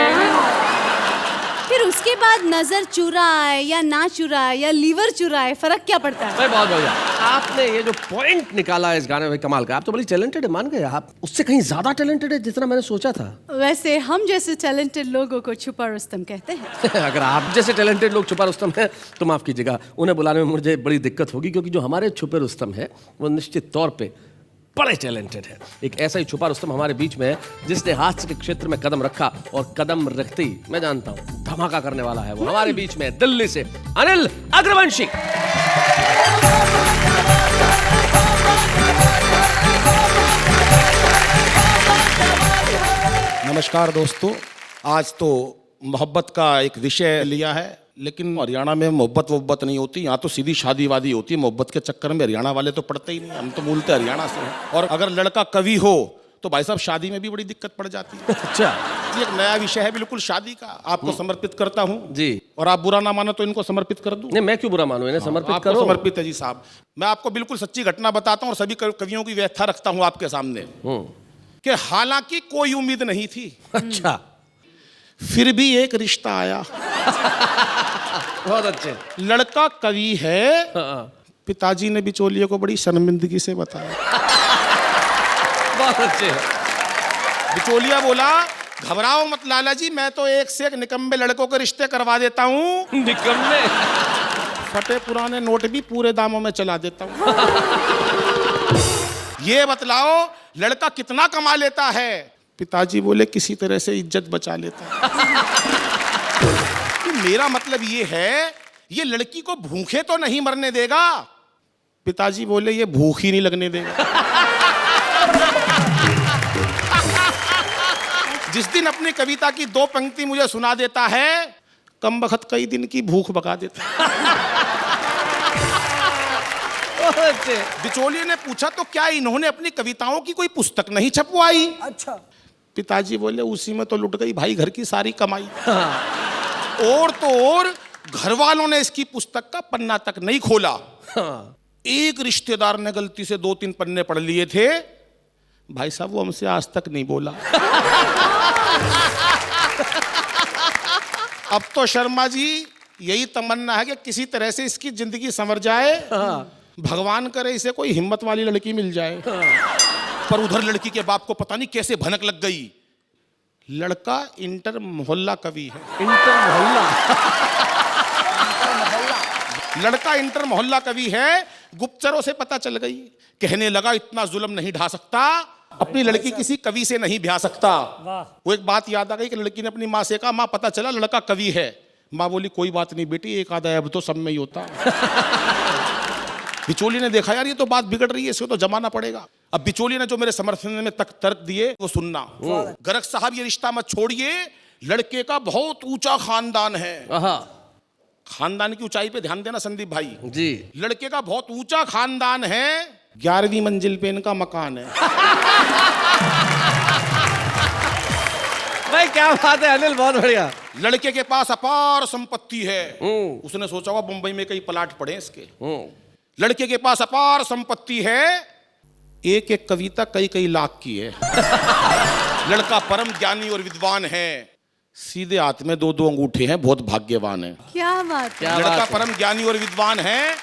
फिर उसके बाद नजर चुराए या ना चुराए या लीवर चुराए, फर्क क्या पड़ता है? बहुत बढ़िया, आपने ये जो पॉइंट निकाला है इस गाने में कमाल का। आप तो बड़ी टैलेंटेड है, मान गए आप। उससे कहीं ज्यादा टैलेंटेड है जितना मैंने सोचा था। वैसे हम जैसे टैलेंटेड लोगों को छुपा रुस्तम कहते हैं। अगर आप जैसे टैलेंटेड लोग छुपा रुस्तम है तो माफ कीजिएगा, उन्हें बुलाने में मुझे बड़ी दिक्कत होगी क्योंकि जो हमारे छुपे रुस्तम है वो निश्चित तौर पे बड़े टैलेंटेड है। एक ऐसा ही छुपा रुस्तम हमारे बीच में है जिसने हास्य के क्षेत्र में कदम रखा और कदम रखते ही मैं जानता हूं धमाका करने वाला है। वो हमारे बीच में दिल्ली से अनिल अग्रवंशी। नमस्कार दोस्तों, आज तो मोहब्बत का एक विषय लिया है, लेकिन हरियाणा में मोहब्बत नहीं होती, यहाँ तो सीधी शादी वादी होती है। मोहब्बत के चक्कर में हरियाणा वाले तो पड़ते ही नहीं, हम तो मूलतः हरियाणा से हैं। और अगर लड़का कवि हो तो भाई साहब शादी में भी बड़ी दिक्कत पड़ जाती है। अच्छा, ये एक नया विषय है बिल्कुल शादी का, आपको समर्पित करता हूँ जी। और आप बुरा ना मानो तो इनको समर्पित कर दूं? नहीं, मैं क्यों बुरा मानूं, इन्हें समर्पित करो। समर्पित है जी साहब। मैं आपको बिल्कुल सच्ची घटना बताता हूँ और सभी कवियों की व्याख्या रखता हूँ आपके सामने कि हालांकि कोई उम्मीद नहीं थी, अच्छा, फिर भी एक रिश्ता आया। बहुत अच्छे। लड़का कवि है, पिताजी ने बिचौलिए को बड़ी शर्मिंदगी से बताया। बहुत अच्छे। बिचौलिया बोला घबराओ मत लाला जी, मैं तो एक से एक निकम्मे लड़कों के रिश्ते करवा देता हूँ। निकम्मे? फटे पुराने नोट भी पूरे दामों में चला देता हूँ। ये बतलाओ लड़का कितना कमा लेता है? पिताजी बोले किसी तरह से इज्जत बचा लेता है। तो मेरा मतलब ये है ये लड़की को भूखे तो नहीं मरने देगा? पिताजी बोले ये भूख ही नहीं लगने देगा। जिस दिन अपनी कविता की 2 पंक्ति मुझे सुना देता है, कम बखत कई दिन की भूख भगा देता है। बिचौलिए ने पूछा तो क्या इन्होंने अपनी कविताओं की कोई पुस्तक नहीं छपवाई? अच्छा। पिताजी बोले उसी में तो लुट गई भाई घर की सारी कमाई। और तो और घर वालों ने इसकी पुस्तक का पन्ना तक नहीं खोला। एक रिश्तेदार ने गलती से 2-3 पन्ने पढ़ लिए थे, भाई साहब वो हमसे आज तक नहीं बोला। अब तो शर्मा जी यही तमन्ना है कि किसी तरह से इसकी जिंदगी संवर जाए, भगवान करे इसे कोई हिम्मत वाली लड़की मिल जाए। पर उधर लड़की के बाप को पता नहीं कैसे भनक लग गई, लड़का इंटर मोहल्ला कवि है। इंटर मोहल्ला लड़का इंटर मोहल्ला कवि है। गुप्तचरों से पता चल गई, कहने लगा इतना जुल्म नहीं ढा सकता, अपनी लड़की किसी कवि से नहीं ब्याह सकता। वो एक बात याद आ गई कि लड़की ने अपनी माँ से कहा, माँ पता चला लड़का कवि है। माँ बोली कोई बात नहीं बेटी, एक आधा अब तो सब में ही होता। बिचौली ने देखा यार ये तो बात बिगड़ रही है, इसको तो जमाना पड़ेगा। अब बिचौली ने जो मेरे समर्थन में तर्क दिए वो सुनना। गरग साहब ये रिश्ता मत छोड़िए, लड़के का बहुत ऊंचा खानदान है। खानदान की ऊंचाई पे ध्यान देना संदीप भाई जी। लड़के का बहुत ऊंचा खानदान है, 11वीं मंजिल पे इनका मकान है। भाई क्या बात है अनिल, बहुत बढ़िया। लड़के के पास अपार संपत्ति है। उसने सोचा होगा मुंबई में कई प्लाट पड़े इसके। लड़के के पास अपार संपत्ति है, एक एक कविता कई कई लाख की है। लड़का परम ज्ञानी और विद्वान है, सीधे हाथ में 2-2 अंगूठे हैं, बहुत भाग्यवान है। क्या बात है। लड़का परम ज्ञानी और विद्वान है,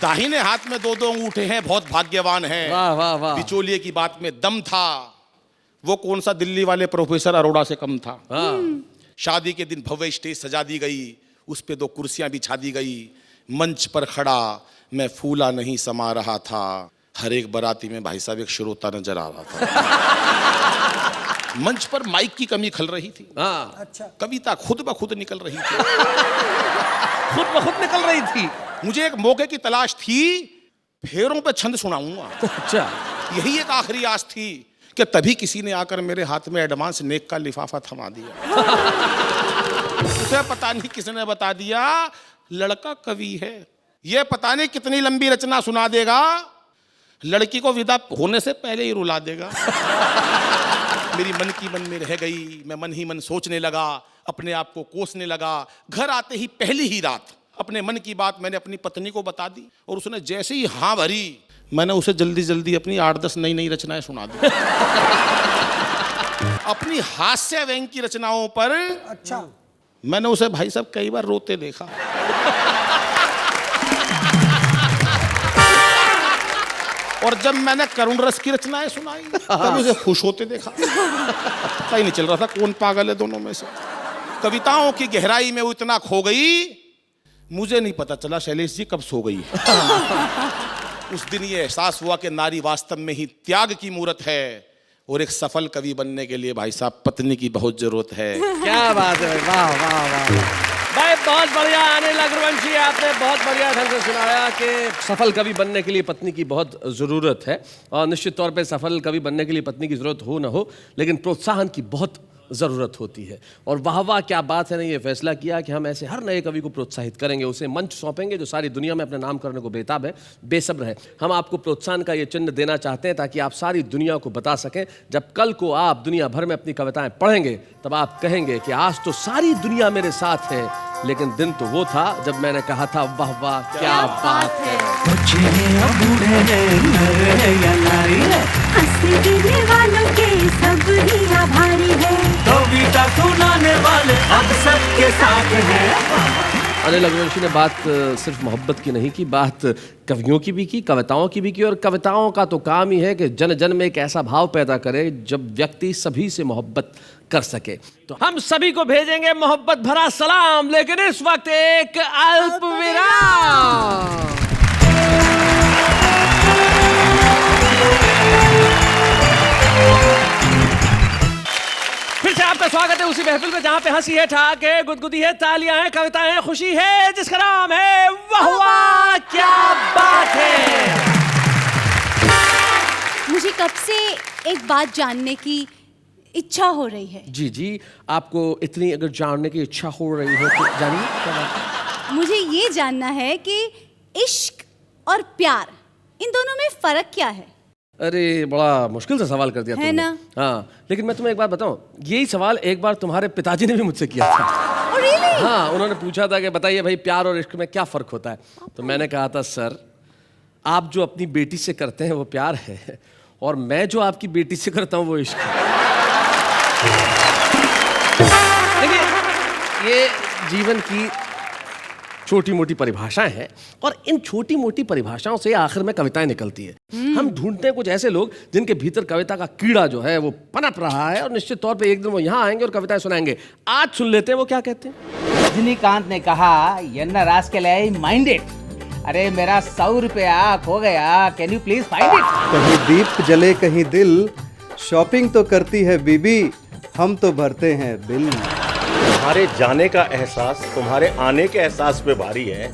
दाहिने हाथ में 2-2 अंगूठे हैं, बहुत भाग्यवान है। वाह वाह वाह। बिचौलिए की बात में दम था, वो कौन सा दिल्ली वाले प्रोफेसर अरोड़ा से कम था। शादी के दिन भव्य स्टेज सजा दी गई, उस पे 2 कुर्सियां बिछा दी गई। मंच पर खड़ा मैं फूला नहीं समा रहा था, हर एक बाराती में भाई साहब एक श्रोता नजर आ रहा था। मंच पर माइक की कमी खल रही थी। अच्छा। कविता खुद ब खुद निकल रही थी। खुद ब खुद निकल रही थी। मुझे एक मौके की तलाश थी, फेरों पे छंद सुनाऊंगा। अच्छा। यही एक आखिरी आस थी कि तभी किसी ने आकर मेरे हाथ में एडवांस नेक का लिफाफा थमा दिया। उसे पता नहीं किसने बता दिया लड़का कवि है। ये पता नहीं कितनी लंबी रचना सुना देगा, लड़की को विदा होने से पहले ही रुला देगा। मेरी मन की मन में रह गई, मैं मन ही मन सोचने लगा, अपने आप को कोसने लगा। घर आते ही पहली ही रात अपने मन की बात मैंने अपनी पत्नी को बता दी, और उसने जैसे ही हाँ भरी, मैंने उसे जल्दी जल्दी अपनी 8-10 नई रचनाएं सुना दी। अपनी हास्य व्यंग की रचनाओं पर अच्छा मैंने उसे भाई साहब कई बार रोते देखा। और जब मैंने करुण रस की रचनाएं सुनाई तब उसे खुश होते देखा। पता ही नहीं चल रहा था कौन पागल है दोनों में से। कविताओं की गहराई में वो इतना खो गई, मुझे नहीं पता चला शैलेश जी कब सो गई। उस दिन ये एहसास हुआ कि नारी वास्तव में ही त्याग की मूरत है, और एक सफल कवि बनने के लिए भाई साहब पत्नी की बहुत जरूरत है। क्या बात है, वाह वाह वाह भाई, बहुत बढ़िया अनिल अग्रवंशी, आपने बहुत बढ़िया ढंग से सुनाया कि सफल कवि बनने के लिए पत्नी की बहुत ज़रूरत है। और निश्चित तौर पे सफल कवि बनने के लिए पत्नी की ज़रूरत हो ना हो, लेकिन प्रोत्साहन की बहुत ज़रूरत होती है। और वाह वाह क्या बात है ने ये फैसला किया कि हम ऐसे हर नए कवि को प्रोत्साहित करेंगे, उसे मंच सौंपेंगे जो सारी दुनिया में अपना नाम करने को बेताब है, बेसब्र है। हम आपको प्रोत्साहन का ये चिन्ह देना चाहते हैं ताकि आप सारी दुनिया को बता सकें, जब कल को आप दुनिया भर में अपनी कविताएं पढ़ेंगे तब आप कहेंगे कि आज तो सारी दुनिया मेरे साथ है, लेकिन दिन तो वो था जब मैंने कहा था वाह वाह क्या बात है। कविता सुनाने वाले अब सबके साथ हैं। अनिल अग्रवंशी ने बात सिर्फ मोहब्बत की नहीं की, बात कवियों की भी की, कविताओं की भी की। और कविताओं का तो काम ही है कि जन जन में एक ऐसा भाव पैदा करे जब व्यक्ति सभी से मोहब्बत कर सके। तो हम सभी को भेजेंगे मोहब्बत भरा सलाम, लेकिन इस वक्त एक अल्प विराम। फिर से आपका स्वागत है उसी महफिल में जहां पे हंसी है, ठाक है, गुदगुदी है, तालियां हैं, कविताएं हैं, खुशी है, जिसका नाम है वाह वाह क्या बात है। मुझे कब से एक बात जानने की इच्छा हो रही है। जी जी, आपको इतनी अगर जानने की इच्छा हो रही है तो जानिए क्या बात है। मुझे ये जानना है कि इश्क और प्यार, इन दोनों में फर्क क्या है। अरे बड़ा मुश्किल से सवाल कर दिया तुमने। ना? हाँ, लेकिन मैं तुम्हें एक बात बताऊं, यही सवाल एक बार तुम्हारे पिताजी ने भी मुझसे किया था। really? हाँ, उन्होंने पूछा था कि बताइए भाई प्यार और इश्क में क्या फर्क होता है। तो मैंने कहा था सर, आप जो अपनी बेटी से करते हैं वो प्यार है, और मैं जो आपकी बेटी से करता हूँ वो इश्क है। देखिए, ये जीवन की छोटी मोटी परिभाषाएं हैं, और इन छोटी मोटी परिभाषाओं से आखिर में कविताएं निकलती है। हम ढूंढते हैं कुछ ऐसे लोग जिनके भीतर कविता का कीड़ा जो है वो पनप रहा है, और निश्चित तौर पे एक दिन वो यहाँ आएंगे और कविताएं सुनाएंगे। आज सुन लेते हैं वो क्या कहते हैं। रजनीकांत ने कहा यन्ना रास के लिए माइंडेड, अरे मेरा 100 रुपया खो गया, can you please find it. कहीं दीप जले कहीं दिल, शॉपिंग तो करती है बीबी, हम तो भरते हैं बिल। तुम्हारे जाने का एहसास तुम्हारे आने के एहसास पे भारी है,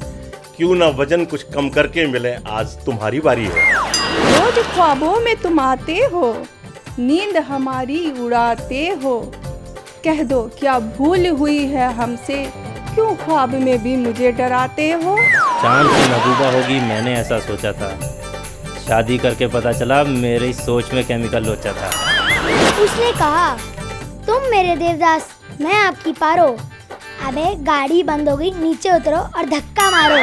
क्यों ना वजन कुछ कम करके मिले, आज तुम्हारी बारी है। रोज ख्वाबों में तुम आते हो, नींद हमारी उड़ाते हो, कह दो क्या भूल हुई है हमसे, क्यों ख्वाब में भी मुझे डराते हो। चांद की महबूबा होगी मैंने ऐसा सोचा था, शादी करके पता चला मेरी सोच में केमिकल लोचा था। उसने कहा तुम मेरे देवदास मैं आपकी पारो, अबे गाड़ी बंद हो गई, नीचे उतरो और धक्का मारो।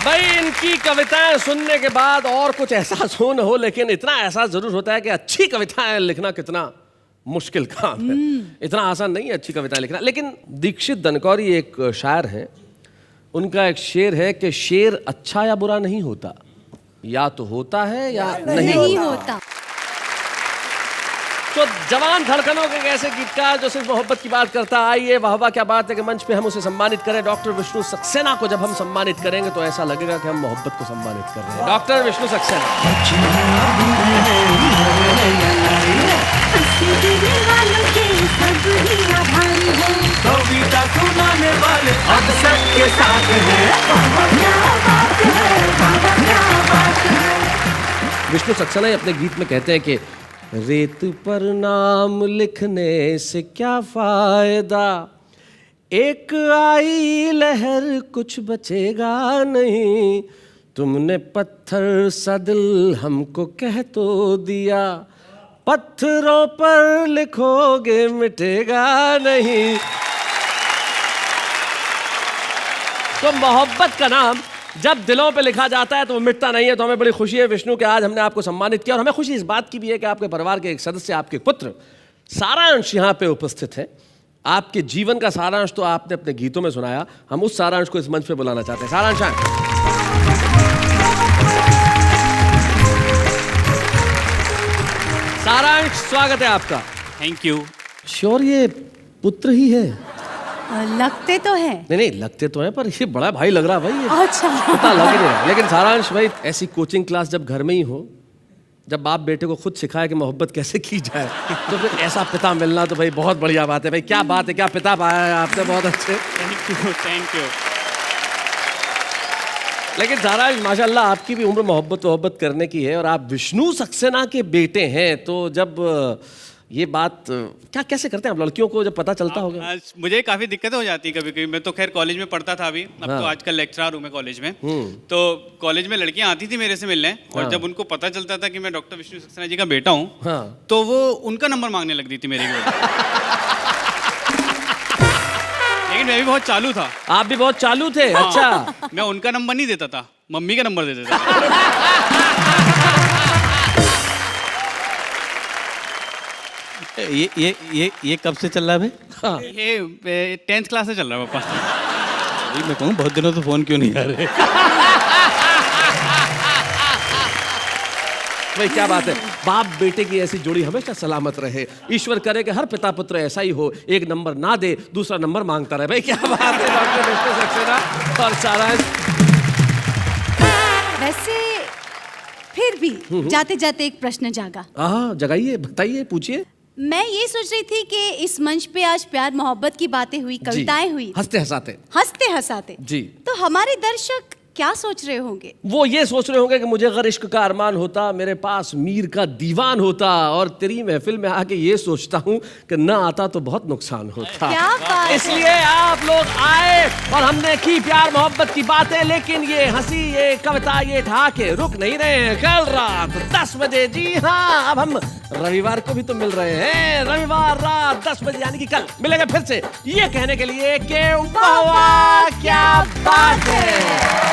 भाई इनकी कविताएं सुनने के बाद और कुछ एहसास हो न हो, लेकिन इतना एहसास जरूर होता है कि अच्छी कविताएं लिखना कितना मुश्किल काम है। इतना आसान नहीं है अच्छी कविताएं लिखना। लेकिन दीक्षित दनकौरी एक शायर हैं, उनका एक शेर है कि शेर अच्छा या बुरा नहीं होता, या तो होता है या नहीं होता। तो जवान धड़कनों के ऐसे गीतकार जो सिर्फ मोहब्बत की बात करता, आइए वाह वाह क्या बात है कि मंच पे हम उसे सम्मानित करें। डॉक्टर विष्णु सक्सेना को जब हम सम्मानित करेंगे तो ऐसा लगेगा कि हम मोहब्बत को सम्मानित कर रहे हैं। डॉक्टर विष्णु सक्सेना। कविता सुनाने वाले अब सबके साथ हैं। विष्णु सक्सेना अपने गीत में कहते हैं कि रेत पर नाम लिखने से क्या फायदा, एक आई लहर कुछ बचेगा नहीं, तुमने पत्थर सा दिल हमको कह तो दिया, पत्थरों पर लिखोगे मिटेगा नहीं। तो मोहब्बत का नाम जब दिलों पे लिखा जाता है तो वो मिटता नहीं है। तो हमें बड़ी खुशी है विष्णु कि आज हमने आपको सम्मानित किया, और हमें खुशी इस बात की भी है कि आपके परिवार के एक सदस्य, आपके पुत्र सारांश यहाँ पे उपस्थित है। आपके जीवन का सारांश तो आपने अपने गीतों में सुनाया, हम उस सारांश को इस मंच पे बुलाना चाहते हैं। सारांश सारांश, स्वागत है आपका। Thank you. श्योर ये पुत्र ही है? लगते तो है। नहीं लगते तो हैं, पर ये बड़ा भाई लग रहा है भाई। अच्छा, पता लग नहीं रहा। लेकिन सारांश भाई, ऐसी कोचिंग क्लास जब घर में ही हो, जब बाप बेटे को खुद सिखाए कि मोहब्बत कैसे की जाए, तो फिर ऐसा पिता मिलना तो भाई बहुत बढ़िया बात है। भाई क्या बात है, क्या पिता पाया है आपने, बहुत अच्छे। Thank you. लेकिन सारांश माशाल्लाह आपकी भी उम्र मोहब्बत करने की है, और आप विष्णु सक्सेना के बेटे हैं। तो जब ये बात क्या कैसे करते हैं आप लड़कियों को जब पता चलता होगा? मुझे काफ़ी दिक्कतें हो जाती है कभी कभी। मैं तो खैर कॉलेज में पढ़ता था अभी, अब तो आजकल लेक्चरर हूँ मैं कॉलेज में। तो कॉलेज में लड़कियां आती थी मेरे से मिलने, और जब उनको पता चलता था कि मैं डॉक्टर विष्णु सक्सेना जी का बेटा हूँ, तो वो उनका नंबर मांगने लगती थी मेरे को। लेकिन मैं भी बहुत चालू था। आप भी बहुत चालू थे? अच्छा। मैं उनका नंबर नहीं देता था, मम्मी का नंबर दे देता था। ये कब से चल रहा है भाई? ये 10th क्लास से चल रहा है पापा। मैं कहूँ बहुत दिनों से फोन क्यों नहीं आ रहे। भाई क्या बात है, बाप बेटे की ऐसी जोड़ी हमेशा सलामत रहे। ईश्वर करे कि हर पिता पुत्र ऐसा ही हो, एक नंबर ना दे दूसरा नंबर मांगता रहे। भाई क्या बात है डॉक्टर विष्णु सक्सेना और सारांश। वैसे फिर भी जाते जाते एक प्रश्न जागा। जगाइए, बताइए, पूछिए। मैं ये सोच रही थी कि इस मंच पे आज प्यार मोहब्बत की बातें हुई, कविताएं हुई, हंसते हंसाते जी, तो हमारे दर्शक क्या सोच रहे होंगे? वो ये सोच रहे होंगे कि मुझे अगर इश्क का अरमान होता, मेरे पास मीर का दीवान होता, और तेरी महफिल में आके ये सोचता हूँ कि ना आता तो बहुत नुकसान होता। क्या बात है। इसलिए आप लोग आए, और हमने की प्यार मोहब्बत की बातें, लेकिन ये हंसी, ये कविता, ये ठहाके रुक नहीं रहे हैं। कल रात 10 बजे, जी हाँ, अब हम रविवार को भी तो मिल रहे हैं। रविवार रात 10 बजे यानी कि कल मिलेंगे फिर से, ये कहने के लिए कि वाह वाह क्या बात है।